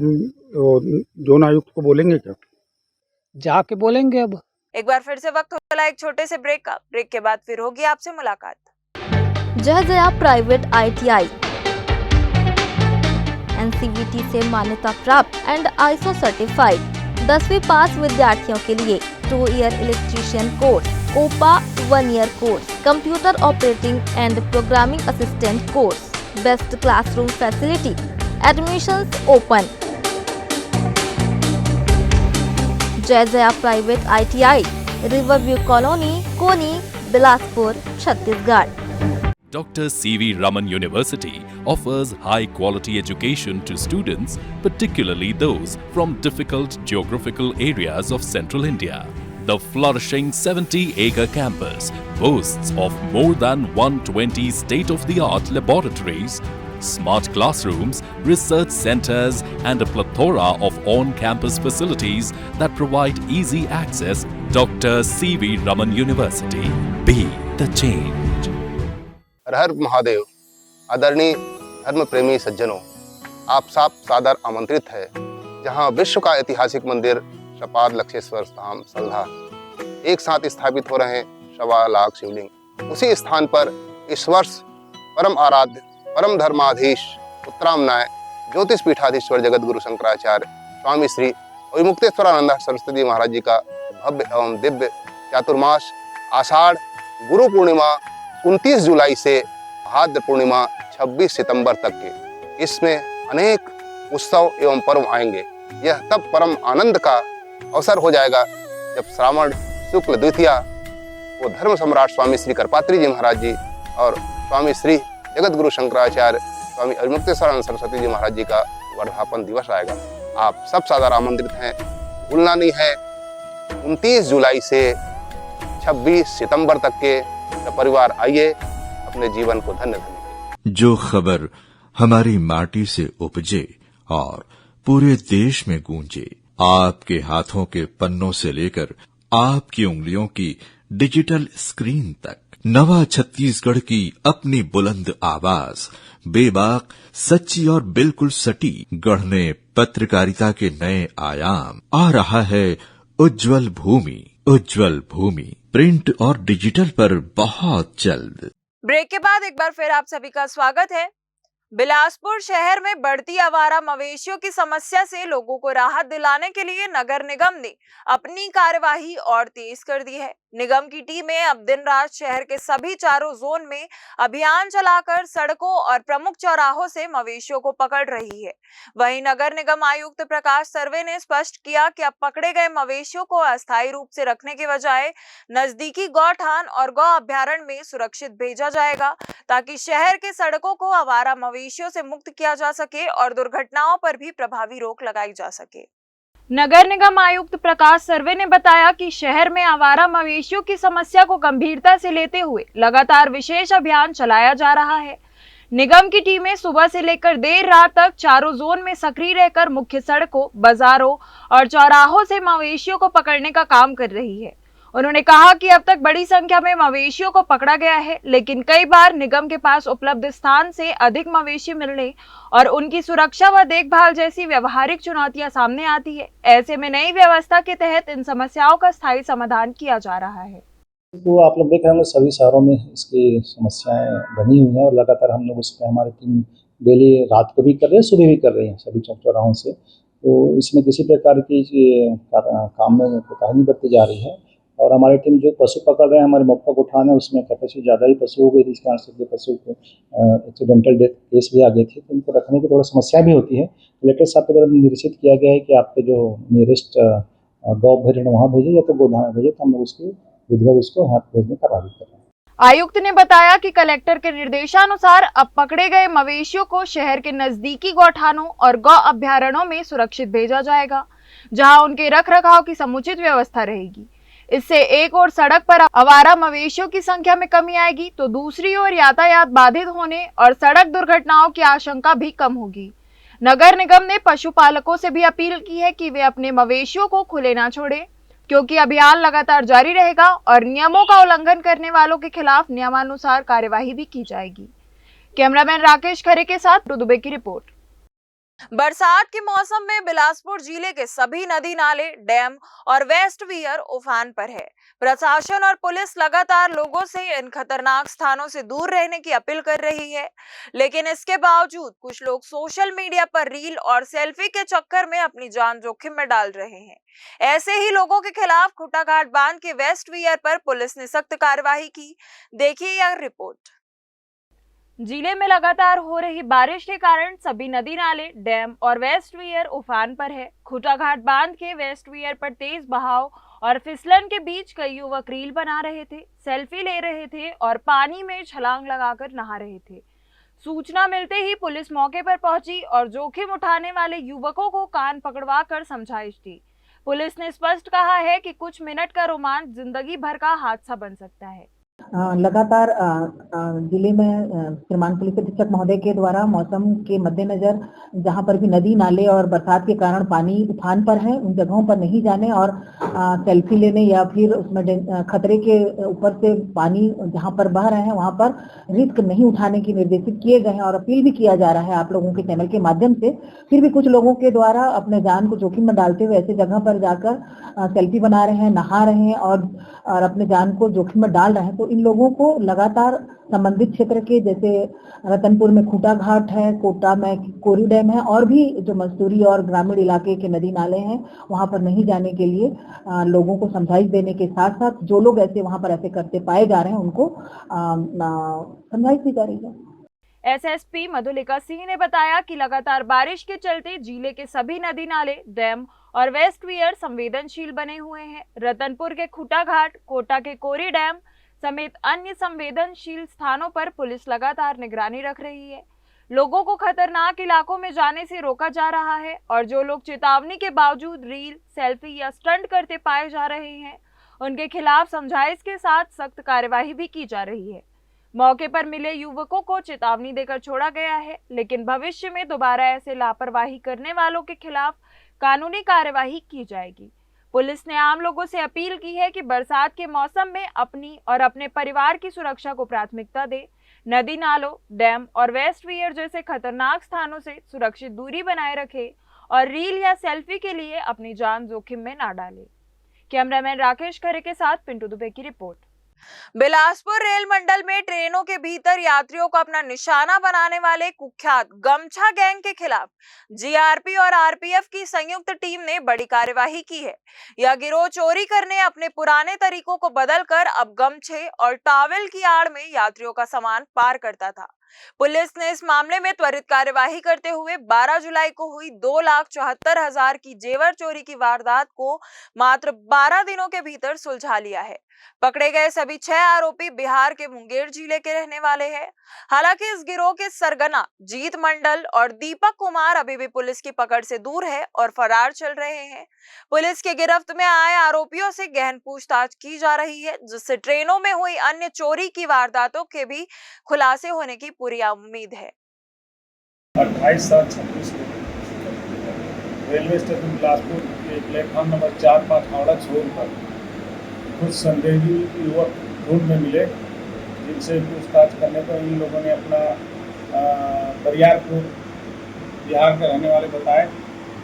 जोन आयुक्त को बोलेंगे क्या? जाके बोलेंगे। अब एक बार फिर से वक्त हो चला एक छोटे से ब्रेक का। ब्रेक के बाद फिर होगी आपसे मुलाकात। जय जया प्राइवेट ITI NCVT से मान्यता प्राप्त एंड ISO सर्टिफाइड 10वीं पास विद्यार्थियों के लिए 2 year electrician course, OPA 1 year course, computer operating and programming assistant course, best classroom facility, admissions open. Jai Jaya private ITI, riverview colony, Koni, Bilaspur, Chhattisgarh. Dr. C.V. Raman University offers high-quality education to students, particularly those from difficult geographical areas of Central India. The flourishing 70-acre campus boasts of more than 120 state-of-the-art laboratories, smart classrooms, research centers, and a plethora of on-campus facilities that provide easy access. Dr. C.V. Raman University. Be the change. हर हर महादेव। आदरणीय धर्म प्रेमी सज्जनों, आप सब सादर आमंत्रित है जहां विश्व का ऐतिहासिक मंदिर श्रीपाद लक्षेश्वर धाम सल्धा एक साथ स्थापित हो रहे हैं 1.25 लाख शिवलिंग। उसी स्थान पर इस वर्ष परम आराध्य परम धर्माधीश उत्तरामनाय ज्योतिष पीठाधीश्वर जगत गुरु शंकराचार्य स्वामी श्री अविमुक्तेश्वरानंद सरस्वती महाराज जी का भव्य एवं दिव्य चातुर्मास आषाढ़ गुरु पूर्णिमा 29 जुलाई से भाद्र पूर्णिमा 26 सितंबर तक के इसमें अनेक उत्सव एवं पर्व आएंगे। यह तब परम आनंद का अवसर हो जाएगा जब श्रावण शुक्ल द्वितीया को धर्म सम्राट स्वामी श्री करपात्री जी महाराज जी और स्वामी श्री जगत गुरु शंकराचार्य स्वामी अविमुक्तेश्वरानंद सरस्वती जी महाराज जी का वर्धापन दिवस आएगा। आप सब सादर आमंत्रित हैं, भूलना नहीं है। 29 जुलाई से 26 सितंबर तक के परिवार आइए, अपने जीवन को धन्य धन्य। जो खबर हमारी माटी से उपजे और पूरे देश में गूंजे, आपके हाथों के पन्नों से लेकर आपकी उंगलियों की डिजिटल स्क्रीन तक, नवा छत्तीसगढ़ की अपनी बुलंद आवाज, बेबाक, सच्ची और बिल्कुल सटीक गढ़ने पत्रकारिता के नए आयाम। आ रहा है उज्जवल भूमि, उज्जवल भूमि प्रिंट और डिजिटल पर बहुत जल्द। ब्रेक के बाद एक बार फिर आप सभी का स्वागत है। बिलासपुर शहर में बढ़ती आवारा मवेशियों की समस्या से लोगों को राहत दिलाने के लिए नगर निगम ने अपनी कार्यवाही और तेज कर दी है। निगम की टीमें अब दिन रात शहर के सभी चारों जोन में अभियान चलाकर सड़कों और प्रमुख चौराहों से मवेशियों को पकड़ रही है। वहीं नगर निगम आयुक्त प्रकाश सर्वे ने स्पष्ट किया कि अब पकड़े गए मवेशियों को अस्थायी रूप से रखने के बजाय नजदीकी गौठान और गौ अभ्यारण्य में सुरक्षित भेजा जाएगा, ताकि शहर के सड़कों को आवारा मवेशियों से मुक्त किया जा सके और दुर्घटनाओं पर भी प्रभावी रोक लगाई जा सके। नगर निगम आयुक्त प्रकाश सर्वे ने बताया कि शहर में आवारा मवेशियों की समस्या को गंभीरता से लेते हुए लगातार विशेष अभियान चलाया जा रहा है। निगम की टीमें सुबह से लेकर देर रात तक चारों जोन में सक्रिय रहकर मुख्य सड़कों, बाजारों और चौराहों से मवेशियों को पकड़ने का काम कर रही है। उन्होंने कहा कि अब तक बड़ी संख्या में मवेशियों को पकड़ा गया है, लेकिन कई बार निगम के पास उपलब्ध स्थान से अधिक मवेशी मिलने और उनकी सुरक्षा व देखभाल जैसी व्यवहारिक चुनौतियां सामने आती है। ऐसे में नई व्यवस्था के तहत इन समस्याओं का स्थायी समाधान किया जा रहा है। तो आप लोग देख रहे होंगे सभी शहरों में इसकी समस्याएं बनी हुई हैं और लगातार हम लोग उस पर हमारी टीम डेली रात को भी कर रहे हैं, सुबह भी कर रही हैं सभी चौक चौराहों से। तो इसमें किसी प्रकार की काम में कोताही नहीं बरती जा रही है। और हमारी टीम जो पशु पकड़ रहे हैं, हमारे मौका उठाने उसमें कैपेसिटी ज़्यादा ही पशु हो गई थी, इस कारण से पशु को एक्सीडेंटल डेथ केस भी आ गए थे, तो उनको रखने की थोड़ा समस्या भी होती है। कलेक्टर साहब के द्वारा निर्देशित किया गया है कि आपके जो नियरेस्ट गौ अभ्यारण्य वहाँ भेजे या तो गोधाम भेजे, तो हम लोग उसकी विधिवत उसको यहाँ भेजने का कार्रवाई कर रहे हैं। आयुक्त ने बताया कि कलेक्टर के निर्देशानुसार अब पकड़े गए मवेशियों को शहर के नजदीकी गौठानों और गौ अभ्यारण्यों में सुरक्षित भेजा जाएगा, जहां उनके रखरखाव की समुचित व्यवस्था रहेगी। इससे एक ओर सड़क पर आवारा मवेशियों की संख्या में कमी आएगी, तो दूसरी ओर यातायात बाधित होने और सड़क दुर्घटनाओं की आशंका भी कम होगी। नगर निगम ने पशुपालकों से भी अपील की है कि वे अपने मवेशियों को खुले ना छोड़ें, क्योंकि अभियान लगातार जारी रहेगा और नियमों का उल्लंघन करने वालों के खिलाफ नियमानुसार कार्यवाही भी की जाएगी। कैमरामैन राकेश खरे के साथ दुबे की रिपोर्ट। बरसात के मौसम में बिलासपुर जिले के सभी नदी नाले, डैम और वेस्ट वियर उफान पर है। प्रशासन और पुलिस लगातार लोगों से इन खतरनाक स्थानों से दूर रहने की अपील कर रही है, लेकिन इसके बावजूद कुछ लोग सोशल मीडिया पर रील और सेल्फी के चक्कर में अपनी जान जोखिम में डाल रहे हैं। ऐसे ही लोगों के खिलाफ खुटाघाट बांध के वेस्ट वियर पर पुलिस ने सख्त कार्रवाई की। देखिए यह रिपोर्ट। जिले में लगातार हो रही बारिश के कारण सभी नदी नाले, डैम और वेस्ट वियर उफान पर है। खुटाघाट बांध के वेस्ट वियर पर तेज बहाव और फिसलन के बीच कई युवक रील बना रहे थे, सेल्फी ले रहे थे और पानी में छलांग लगाकर नहा रहे थे। सूचना मिलते ही पुलिस मौके पर पहुंची और जोखिम उठाने वाले युवकों को कान पकड़वा कर समझाइश दी। पुलिस ने स्पष्ट कहा है कि कुछ मिनट का रोमांच जिंदगी भर का हादसा बन सकता है। लगातार जिले में श्रीमान पुलिस अधीक्षक महोदय के द्वारा मौसम के मद्देनजर जहां पर भी नदी नाले और बरसात के कारण पानी उफान पर है उन जगहों पर नहीं जाने और सेल्फी लेने या फिर उसमें खतरे के ऊपर से पानी जहां पर बह रहे हैं वहां पर रिस्क नहीं उठाने की निर्देशित किए गए हैं और अपील भी किया जा रहा है आप लोगों के चैनल के माध्यम से। फिर भी कुछ लोगों के द्वारा अपने जान को जोखिम में डालते हुए ऐसे जगह पर जाकर सेल्फी बना रहे हैं, नहा रहे हैं और अपने जान को जोखिम में डाल रहे हैं। तो इन लोगों को लगातार संबंधित क्षेत्र के जैसे रतनपुर में खूटा घाट है, कोटा में कोरी डैम है और भी जो मस्तूरी और ग्रामीण इलाके के नदी नाले हैं वहां पर नहीं जाने के लिए लोगों को समझाइश देने के साथ साथ जो लोग ऐसे वहां पर ऐसे करते पाए जा रहे हैं उनको समझाइश दी जा रही है। एसएसपी मधुलिका सिंह ने बताया कि लगातार बारिश के चलते जिले के सभी नदी नाले, डैम और वेस्ट वियर संवेदनशील बने हुए हैं। रतनपुर के खूटा घाट, कोटा के कोरी डैम समेत अन्य संवेदनशील स्थानों पर पुलिस लगातार निगरानी रख रही है। लोगों को खतरनाक इलाकों में जाने से रोका जा रहा है और जो लोग चेतावनी के बावजूद रील, सेल्फी या स्टंट करते पाए जा रहे हैं उनके खिलाफ समझाइश के साथ सख्त कार्यवाही भी की जा रही है। मौके पर मिले युवकों को चेतावनी देकर छोड़ा गया है, लेकिन भविष्य में दोबारा ऐसे लापरवाही करने वालों के खिलाफ कानूनी कार्यवाही की जाएगी। पुलिस ने आम लोगों से अपील की है कि बरसात के मौसम में अपनी और अपने परिवार की सुरक्षा को प्राथमिकता दे, नदी नालों, डैम और वेस्ट वियर जैसे खतरनाक स्थानों से सुरक्षित दूरी बनाए रखे और रील या सेल्फी के लिए अपनी जान जोखिम में ना डाले। कैमरामैन राकेश खरे के साथ पिंटू दुबे की रिपोर्ट। बिलासपुर रेल मंडल में ट्रेनों के भीतर यात्रियों को अपना निशाना बनाने वाले कुख्यात गमछा गैंग के खिलाफ जीआरपी और आरपीएफ की संयुक्त टीम ने बड़ी कार्यवाही की है। यह गिरोह चोरी करने अपने पुराने तरीकों को बदलकर अब गमछे और टॉवेल की आड़ में यात्रियों का सामान पार करता था। पुलिस ने इस मामले में त्वरित कार्यवाही करते हुए 12 जुलाई को हुई 2,74,000 की जेवर चोरी की वारदात को मात्र 12 दिनों के भीतर सुलझा लिया है। पकड़े गए सभी 6 आरोपी बिहार के मुंगेर जिले के रहने वाले हैं। हालांकि इस गिरोह के सरगना जीत मंडल और दीपक कुमार अभी भी पुलिस की पकड़ से दूर है और फरार चल रहे हैं। पुलिस के गिरफ्त में आए आरोपियों से गहन पूछताछ की जा रही है, जिससे ट्रेनों में हुई अन्य चोरी की वारदातों के भी खुलासे होने की पूरी उम्मीद है। 28/7/26 रेलवे स्टेशन बिलासपुर के प्लेटफॉर्म नंबर 4-5 हावड़ा छोड़ पर कुछ संदेही युवक ढूंढ में मिले, जिनसे पूछताछ करने पर इन लोगों ने अपना बरियारपुर बिहार के रहने वाले बताए,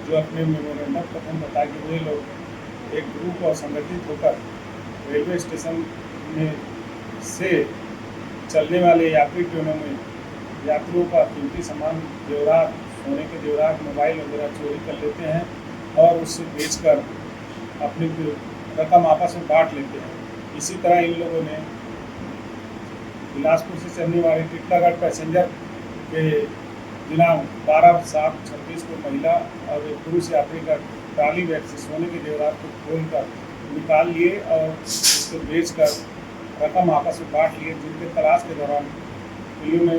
जो अपने मेमोरेंडम प्रथम बताया कि वे लोग एक ग्रुप और संगठित होकर रेलवे स्टेशन में से चलने वाले यात्री ट्रेनों में यात्रियों का कीमती सामान, जेवरात, सोने के जेवरात, मोबाइल वगैरह चोरी कर लेते हैं और उससे बेचकर अपनी रकम आपस में बांट लेते हैं। इसी तरह इन लोगों ने बिलासपुर से चलने वाले टिटलागढ़ पैसेंजर के दिनांक 12/7/26 को महिला और एक पुरुष यात्री का ट्राली बैग से सोने के जेवरात को खोलकर निकाल लिए और उसको बेचकर रकम आपस में बांट लिए, जिनके तलाश के दौरान पुलिस ने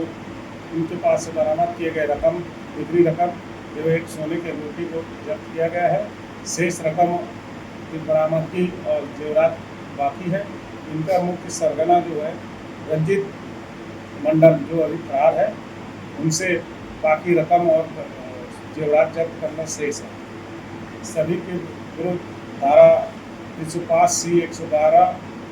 उनके पास से बरामद किए गए रकम, बिक्री रकम जो एक सोने की अंगूठी को जब्त किया गया है। शेष रकम की बरामदगी और जेवरात बाकी है। इनका मुख्य सरगना जो है रंजित मंडल, जो अभी फरार है, उनसे बाकी रकम और जेवरात जब्त करना शेष है। सभी के विरुद्ध धारा 305C 112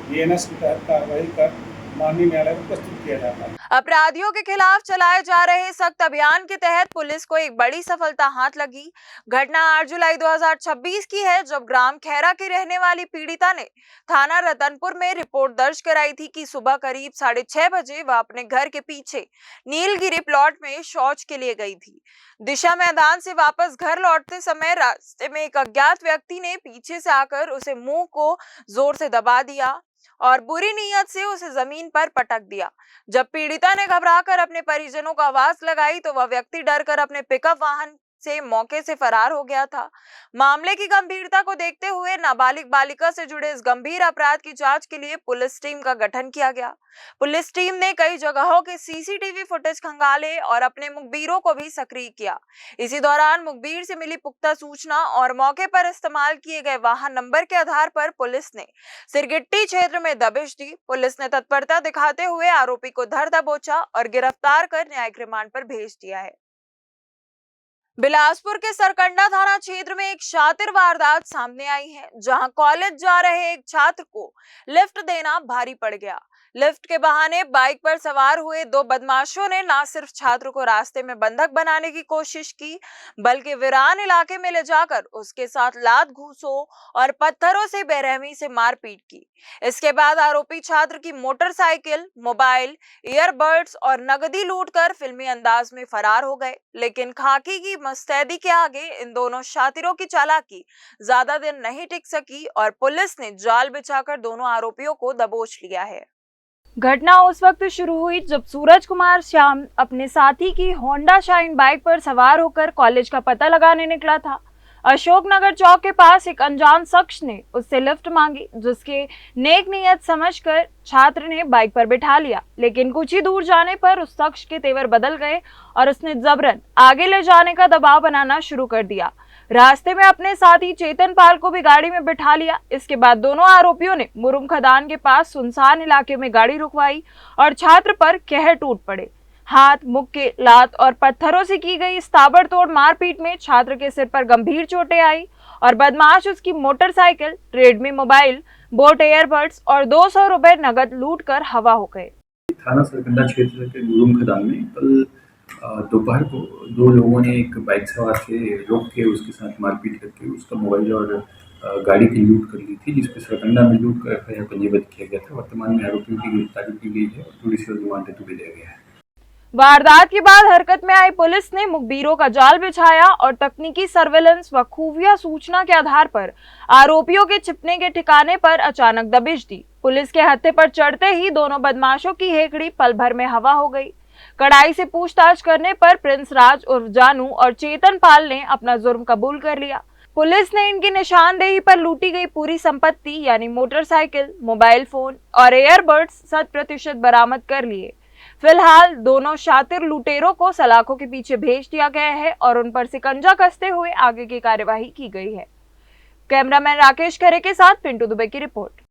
BNS के तहत कार्रवाई कर माननीय न्यायालय में प्रस्तुत किया जाता है। अपराधियों के खिलाफ चलाए जा रहे सख्त अभियान के तहत पुलिस को एक बड़ी सफलता हाथ लगी। घटना 8 जुलाई 2026 की है, जब ग्राम खैरा की रहने वाली पीड़िता ने थाना रतनपुर में रिपोर्ट दर्ज कराई थी कि सुबह करीब 6:30 बजे वह अपने घर के पीछे नीलगिरी प्लॉट में शौच के लिए गई थी। दिशा मैदान से वापस घर लौटते समय रास्ते में एक अज्ञात व्यक्ति ने पीछे से आकर उसे मुंह को जोर से दबा दिया और बुरी नीयत से उसे जमीन पर पटक दिया। जब पीड़िता ने घबराकर अपने परिजनों को आवाज लगाई तो वह व्यक्ति डरकर अपने पिकअप वाहन से मौके से फरार हो गया था। मामले की गंभीरता को देखते हुए नाबालिग बालिका से जुड़े इस गंभीर अपराध की जांच के लिए पुलिस टीम का गठन किया गया। पुलिस टीम ने कई जगहों के सीसीटीवी फुटेज खंगाले और अपने मुखबिरों को भी सक्रिय किया। इसी दौरान मुखबिर से मिली पुख्ता सूचना और मौके पर इस्तेमाल किए गए वाहन नंबर के आधार पर पुलिस ने सिरगिट्टी क्षेत्र में दबिश दी। पुलिस ने तत्परता दिखाते हुए आरोपी को धर दबोचा और गिरफ्तार कर न्यायिक रिमांड पर भेज दिया है। बिलासपुर के सरकंडा थाना क्षेत्र में एक शातिर वारदात सामने आई है, जहां कॉलेज जा रहे एक छात्र को लिफ्ट देना भारी पड़ गया। लिफ्ट के बहाने बाइक पर सवार हुए दो बदमाशों ने न सिर्फ छात्र को रास्ते में बंधक बनाने की कोशिश की, बल्कि वीरान इलाके में ले जाकर उसके साथ लात घूंसों और पत्थरों से बेरहमी से मारपीट की। इसके बाद आरोपी छात्र की मोटरसाइकिल, मोबाइल, ईयरबड्स और नकदी लूटकर फिल्मी अंदाज में फरार हो गए। लेकिन खाकी की मुस्तैदी के आगे इन दोनों शातिरों की चालाकी ज्यादा दिन नहीं टिक सकी और पुलिस ने जाल बिछाकर दोनों आरोपियों को दबोच लिया है। घटना उस वक्त शुरू हुई जब सूरज कुमार श्याम अपने साथी की होंडा शाइन बाइक पर सवार होकर कॉलेज का पता लगाने निकला था। अशोकनगर चौक के पास एक अनजान शख्स ने उससे लिफ्ट मांगी, जिसके नेक नियत समझकर छात्र ने बाइक पर बिठा लिया। लेकिन कुछ ही दूर जाने पर उस शख्स के तेवर बदल गए और उसने जबरन आगे ले जाने का दबाव बनाना शुरू कर दिया। रास्ते में अपने साथी चेतन पाल को भी गाड़ी में बिठा लिया। इसके बाद दोनों आरोपियों ने मुरुम खदान के पास सुनसान इलाके में गाड़ी रुकवाई और छात्र पर कहर टूट पड़े। हाथ, मुक्के, लात और पत्थरों से की गई इस ताबड़तोड़ मारपीट में छात्र के सिर पर गंभीर चोटें आई और बदमाश उसकी motorcycle, Redmi mobile, boAt airbuds और 200 रुपए नगद लूटकर हवा हो गए। थाना सरकंडा क्षेत्र के मुरुम खदान में कल दोपहर को दो लोगों ने एक बाइक सवार से रोक के उसके साथ मारपीट करके उसका मोबाइल और गाड़ी की लूट कर ली थी, जिसपे सरकंडा में लूट कर एफआईआर पंजीबद्ध किया गया था। वर्तमान में आरोपियों की गिरफ्तारी की गई है और जुडिशियल रिमांड हेतु भेजा गया है। वारदात के बाद हरकत में आई पुलिस ने मुखबिरों का जाल बिछाया और तकनीकी सर्वेलेंस व खुफिया सूचना के आधार पर आरोपियों के छिपने के ठिकाने पर अचानक दबिश दी। पुलिस के हत्थे पर चढ़ते ही दोनों बदमाशों की हेकड़ी पल भर में हवा हो गई। कड़ाई से पूछताछ करने पर प्रिंस राज उर्फ जानू और चेतन पाल ने अपना जुर्म कबूल कर लिया। पुलिस ने इनकी निशानदेही पर लूटी गई पूरी संपत्ति यानी मोटरसाइकिल, मोबाइल फोन और एयरबड्स 100% बरामद कर लिए। फिलहाल दोनों शातिर लुटेरों को सलाखों के पीछे भेज दिया गया है और उन पर शिकंजा कसते हुए आगे की कार्यवाही की गई है। कैमरामैन राकेश खरे के साथ पिंटू दुबे की रिपोर्ट।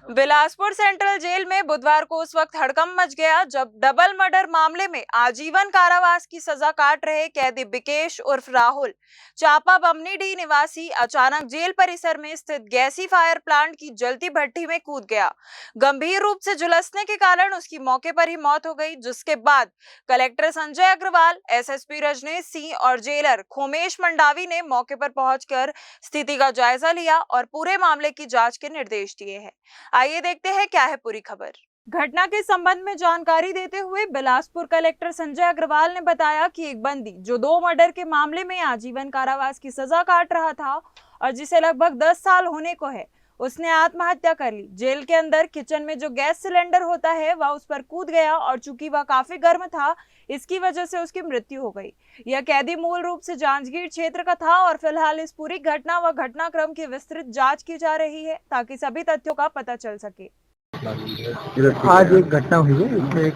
बिलासपुर सेंट्रल जेल में बुधवार को उस वक्त हड़कंप मच गया जब डबल मर्डर मामले में आजीवन कारावास की सजा काट रहे कैदी बिकेश उर्फ राहुल चापा बमनीडीह निवासी अचानक जेल परिसर में स्थित गैसीफायर प्लांट की जलती भट्टी में कूद गया। गंभीर रूप से झुलसने के कारण उसकी मौके पर ही मौत हो गई, जिसके बाद कलेक्टर संजय अग्रवाल, एसएसपी रजनीश सिंह और जेलर खोमेश मंडावी ने मौके पर पहुंचकर स्थिति का जायजा लिया और पूरे मामले की जांच के निर्देश दिए हैं। आइए देखते हैं क्या है पूरी खबर। घटना के संबंध में जानकारी देते हुए बिलासपुर कलेक्टर संजय अग्रवाल ने बताया कि एक बंदी जो 2 मर्डर के मामले में आजीवन कारावास की सजा काट रहा था और जिसे लगभग 10 साल होने को है, उसने आत्महत्या कर ली। जेल के अंदर किचन में जो गैस सिलेंडर होता है वह उस पर कूद गया और चूंकि वह काफी गर्म था, इसकी वजह से उसकी मृत्यु हो गई। यह कैदी मूल रूप से जांजगीर क्षेत्र का था और फिलहाल इस पूरी घटना व घटनाक्रम की विस्तृत जांच की जा रही है ताकि सभी तथ्यों का पता चल सके। आज एक घटना हुई है, इसमें एक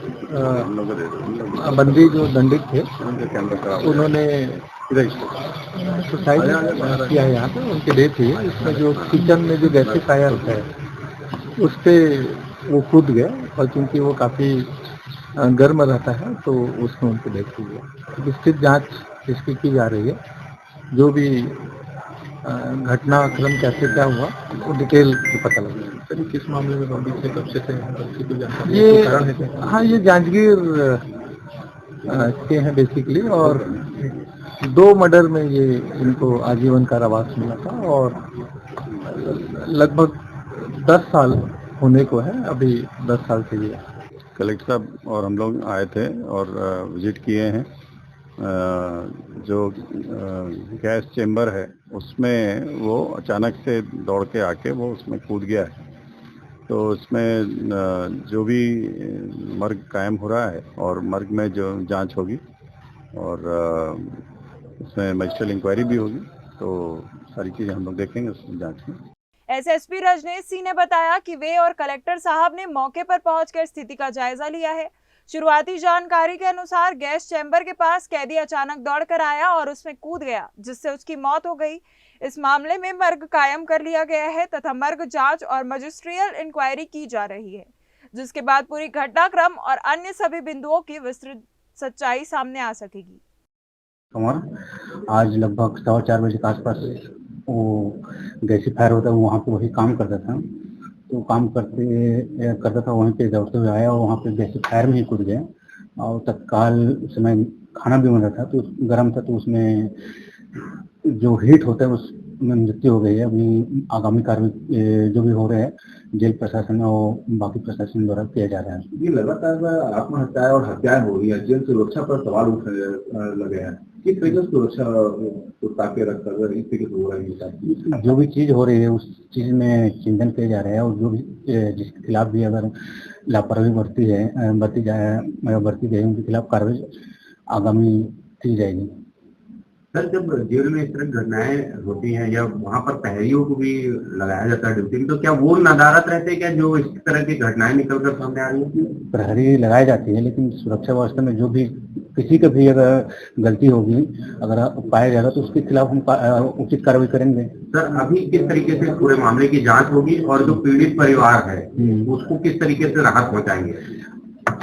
बंदी जो दंडित थे उन्होंने सुसाइड किया है। यहाँ पे उनकी डेथ हुई है। इसमें जो किचन में जो गैसीफायर होता है उस पर वो कूद गया और क्योंकि वो काफ़ी गर्म रहता है तो उसमें उनकी डेथ हुई है। विस्तृत जांच इसकी की जा रही है। जो भी घटनाक्रम कैसे क्या हुआ वो डिटेल पता लगेगा। सर किस मामले में बॉडी से कब से थे ये? हाँ, ये जांजगीर के हैं बेसिकली और 2 मर्डर में ये इनको आजीवन कारावास मिला था और लगभग 10 साल होने को है। अभी 10 साल से ये कलेक्टर साहब और हम लोग आए थे और विजिट किए हैं। जो गैस चेम्बर है उसमें वो अचानक से दौड़ के आके वो उसमें कूद गया है। तो उसमें जो भी मर्ग कायम हो रहा है और मर्ग में जो जांच होगी और उसमें मजिस्ट्रियल इंक्वायरी भी होगी, तो सारी चीज़ें हम लोग देखेंगे उसमें जांच में। एसएसपी रजनीश सिंह ने बताया कि वे और कलेक्टर साहब ने मौके पर पहुंचकर स्थिति का जायजा लिया है। शुरुआती जानकारी के अनुसार गैस चैम्बर के पास कैदी अचानक दौड़कर आया और उसमें कूद गया, जिससे उसकी मौत हो गई। इस मामले में मर्ग कायम कर लिया गया है तथा मर्ग जांच और मजिस्ट्रियल इंक्वायरी की जा रही है, जिसके बाद पूरी घटनाक्रम और अन्य सभी बिंदुओं की विस्तृत सच्चाई सामने आ सकेगी। आज लगभग 4:15 बजे के आसपास वो गैसीफायर होता है, वहाँ पे वही काम करता था। तो काम करता था, वहीं पे दौड़ते हुए आया और वहाँ पे गैसीफायर में ही कूद गया और तत्काल उस समय खाना भी बन रहा था, तो गर्म था, तो उसमें जो हीट होता है उसमें मृत्यु हो गई है। अभी आगामी कार्य जो भी हो रहे हैं जेल प्रशासन और बाकी प्रशासन द्वारा किया जा रहा है। ये लगातार आत्महत्याएं और हत्याएं हो रही है, जेल सुरक्षा पर सवाल उठने लगे हैं। किस तरीके से सुरक्षा को ताके रखकर इस तरीके से हो रहा है? जो भी चीज हो रही है उस चीज में चिंतन किया जा रहा है और जो भी जिसके खिलाफ भी अगर लापरवाही बरती गई उनके खिलाफ कार्रवाई आगामी की जाएगी। सर, जब जेल में इस तरह घटनाएं होती हैं या वहाँ पर प्रहरियों को भी लगाया जाता है ड्यूटी में, तो क्या वो नदारत रहते हैं क्या जो इस तरह की घटनाएं निकलकर सामने आ रही हैं? प्रहरी लगाई जाती है, लेकिन सुरक्षा व्यवस्था में जो भी किसी का भी अगर गलती होगी, अगर पाया जाएगा तो उसके खिलाफ हम उचित कार्रवाई करेंगे। सर, अभी किस तरीके से पूरे मामले की जांच होगी और जो पीड़ित परिवार है उसको किस तरीके से राहत पहुंचाएंगे?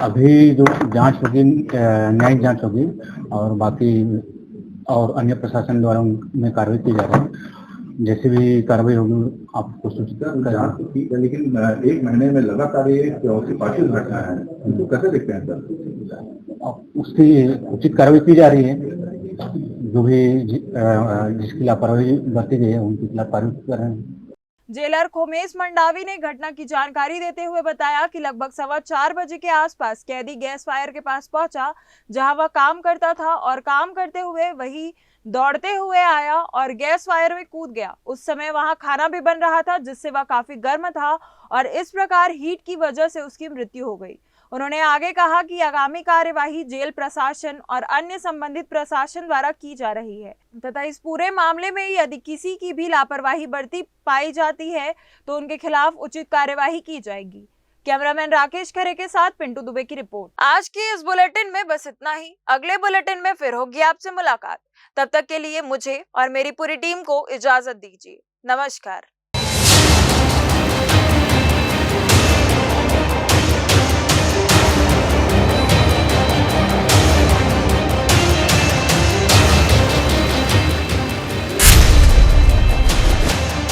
अभी जो जांच होगी न्यायिक जांच होगी और बाकी और अन्य प्रशासन द्वारा उनमें कार्रवाई की जा रही है। जैसे भी कार्रवाई होगी आपको सूचित करेंगे। ठीक है, लेकिन 1 महीने में लगातार ये पार्षद घटना है, इसको कैसे देखते हैं सर? उसकी उचित कार्रवाई की जा रही है। जो भी जिसकी लापरवाही बरती गई है उनके खिलाफ कार्रवाई कर रहे हैं। जेलर खोमेश मंडावी ने घटना की जानकारी देते हुए बताया कि लगभग 4:15 बजे के आसपास कैदी गैस फायर के पास पहुंचा, जहां वह काम करता था और काम करते हुए वही दौड़ते हुए आया और गैस फायर में कूद गया। उस समय वहां खाना भी बन रहा था, जिससे वह काफी गर्म था और इस प्रकार हीट की वजह से उसकी मृत्यु हो गई। उन्होंने आगे कहा कि आगामी कार्यवाही जेल प्रशासन और अन्य संबंधित प्रशासन द्वारा की जा रही है तथा इस पूरे मामले में यदि किसी की भी लापरवाही बरती पाई जाती है तो उनके खिलाफ उचित कार्यवाही की जाएगी। कैमरामैन राकेश खरे के साथ पिंटू दुबे की रिपोर्ट। आज की इस बुलेटिन में बस इतना ही। अगले बुलेटिन में फिर होगी आपसे मुलाकात। तब तक के लिए मुझे और मेरी पूरी टीम को इजाजत दीजिए। नमस्कार।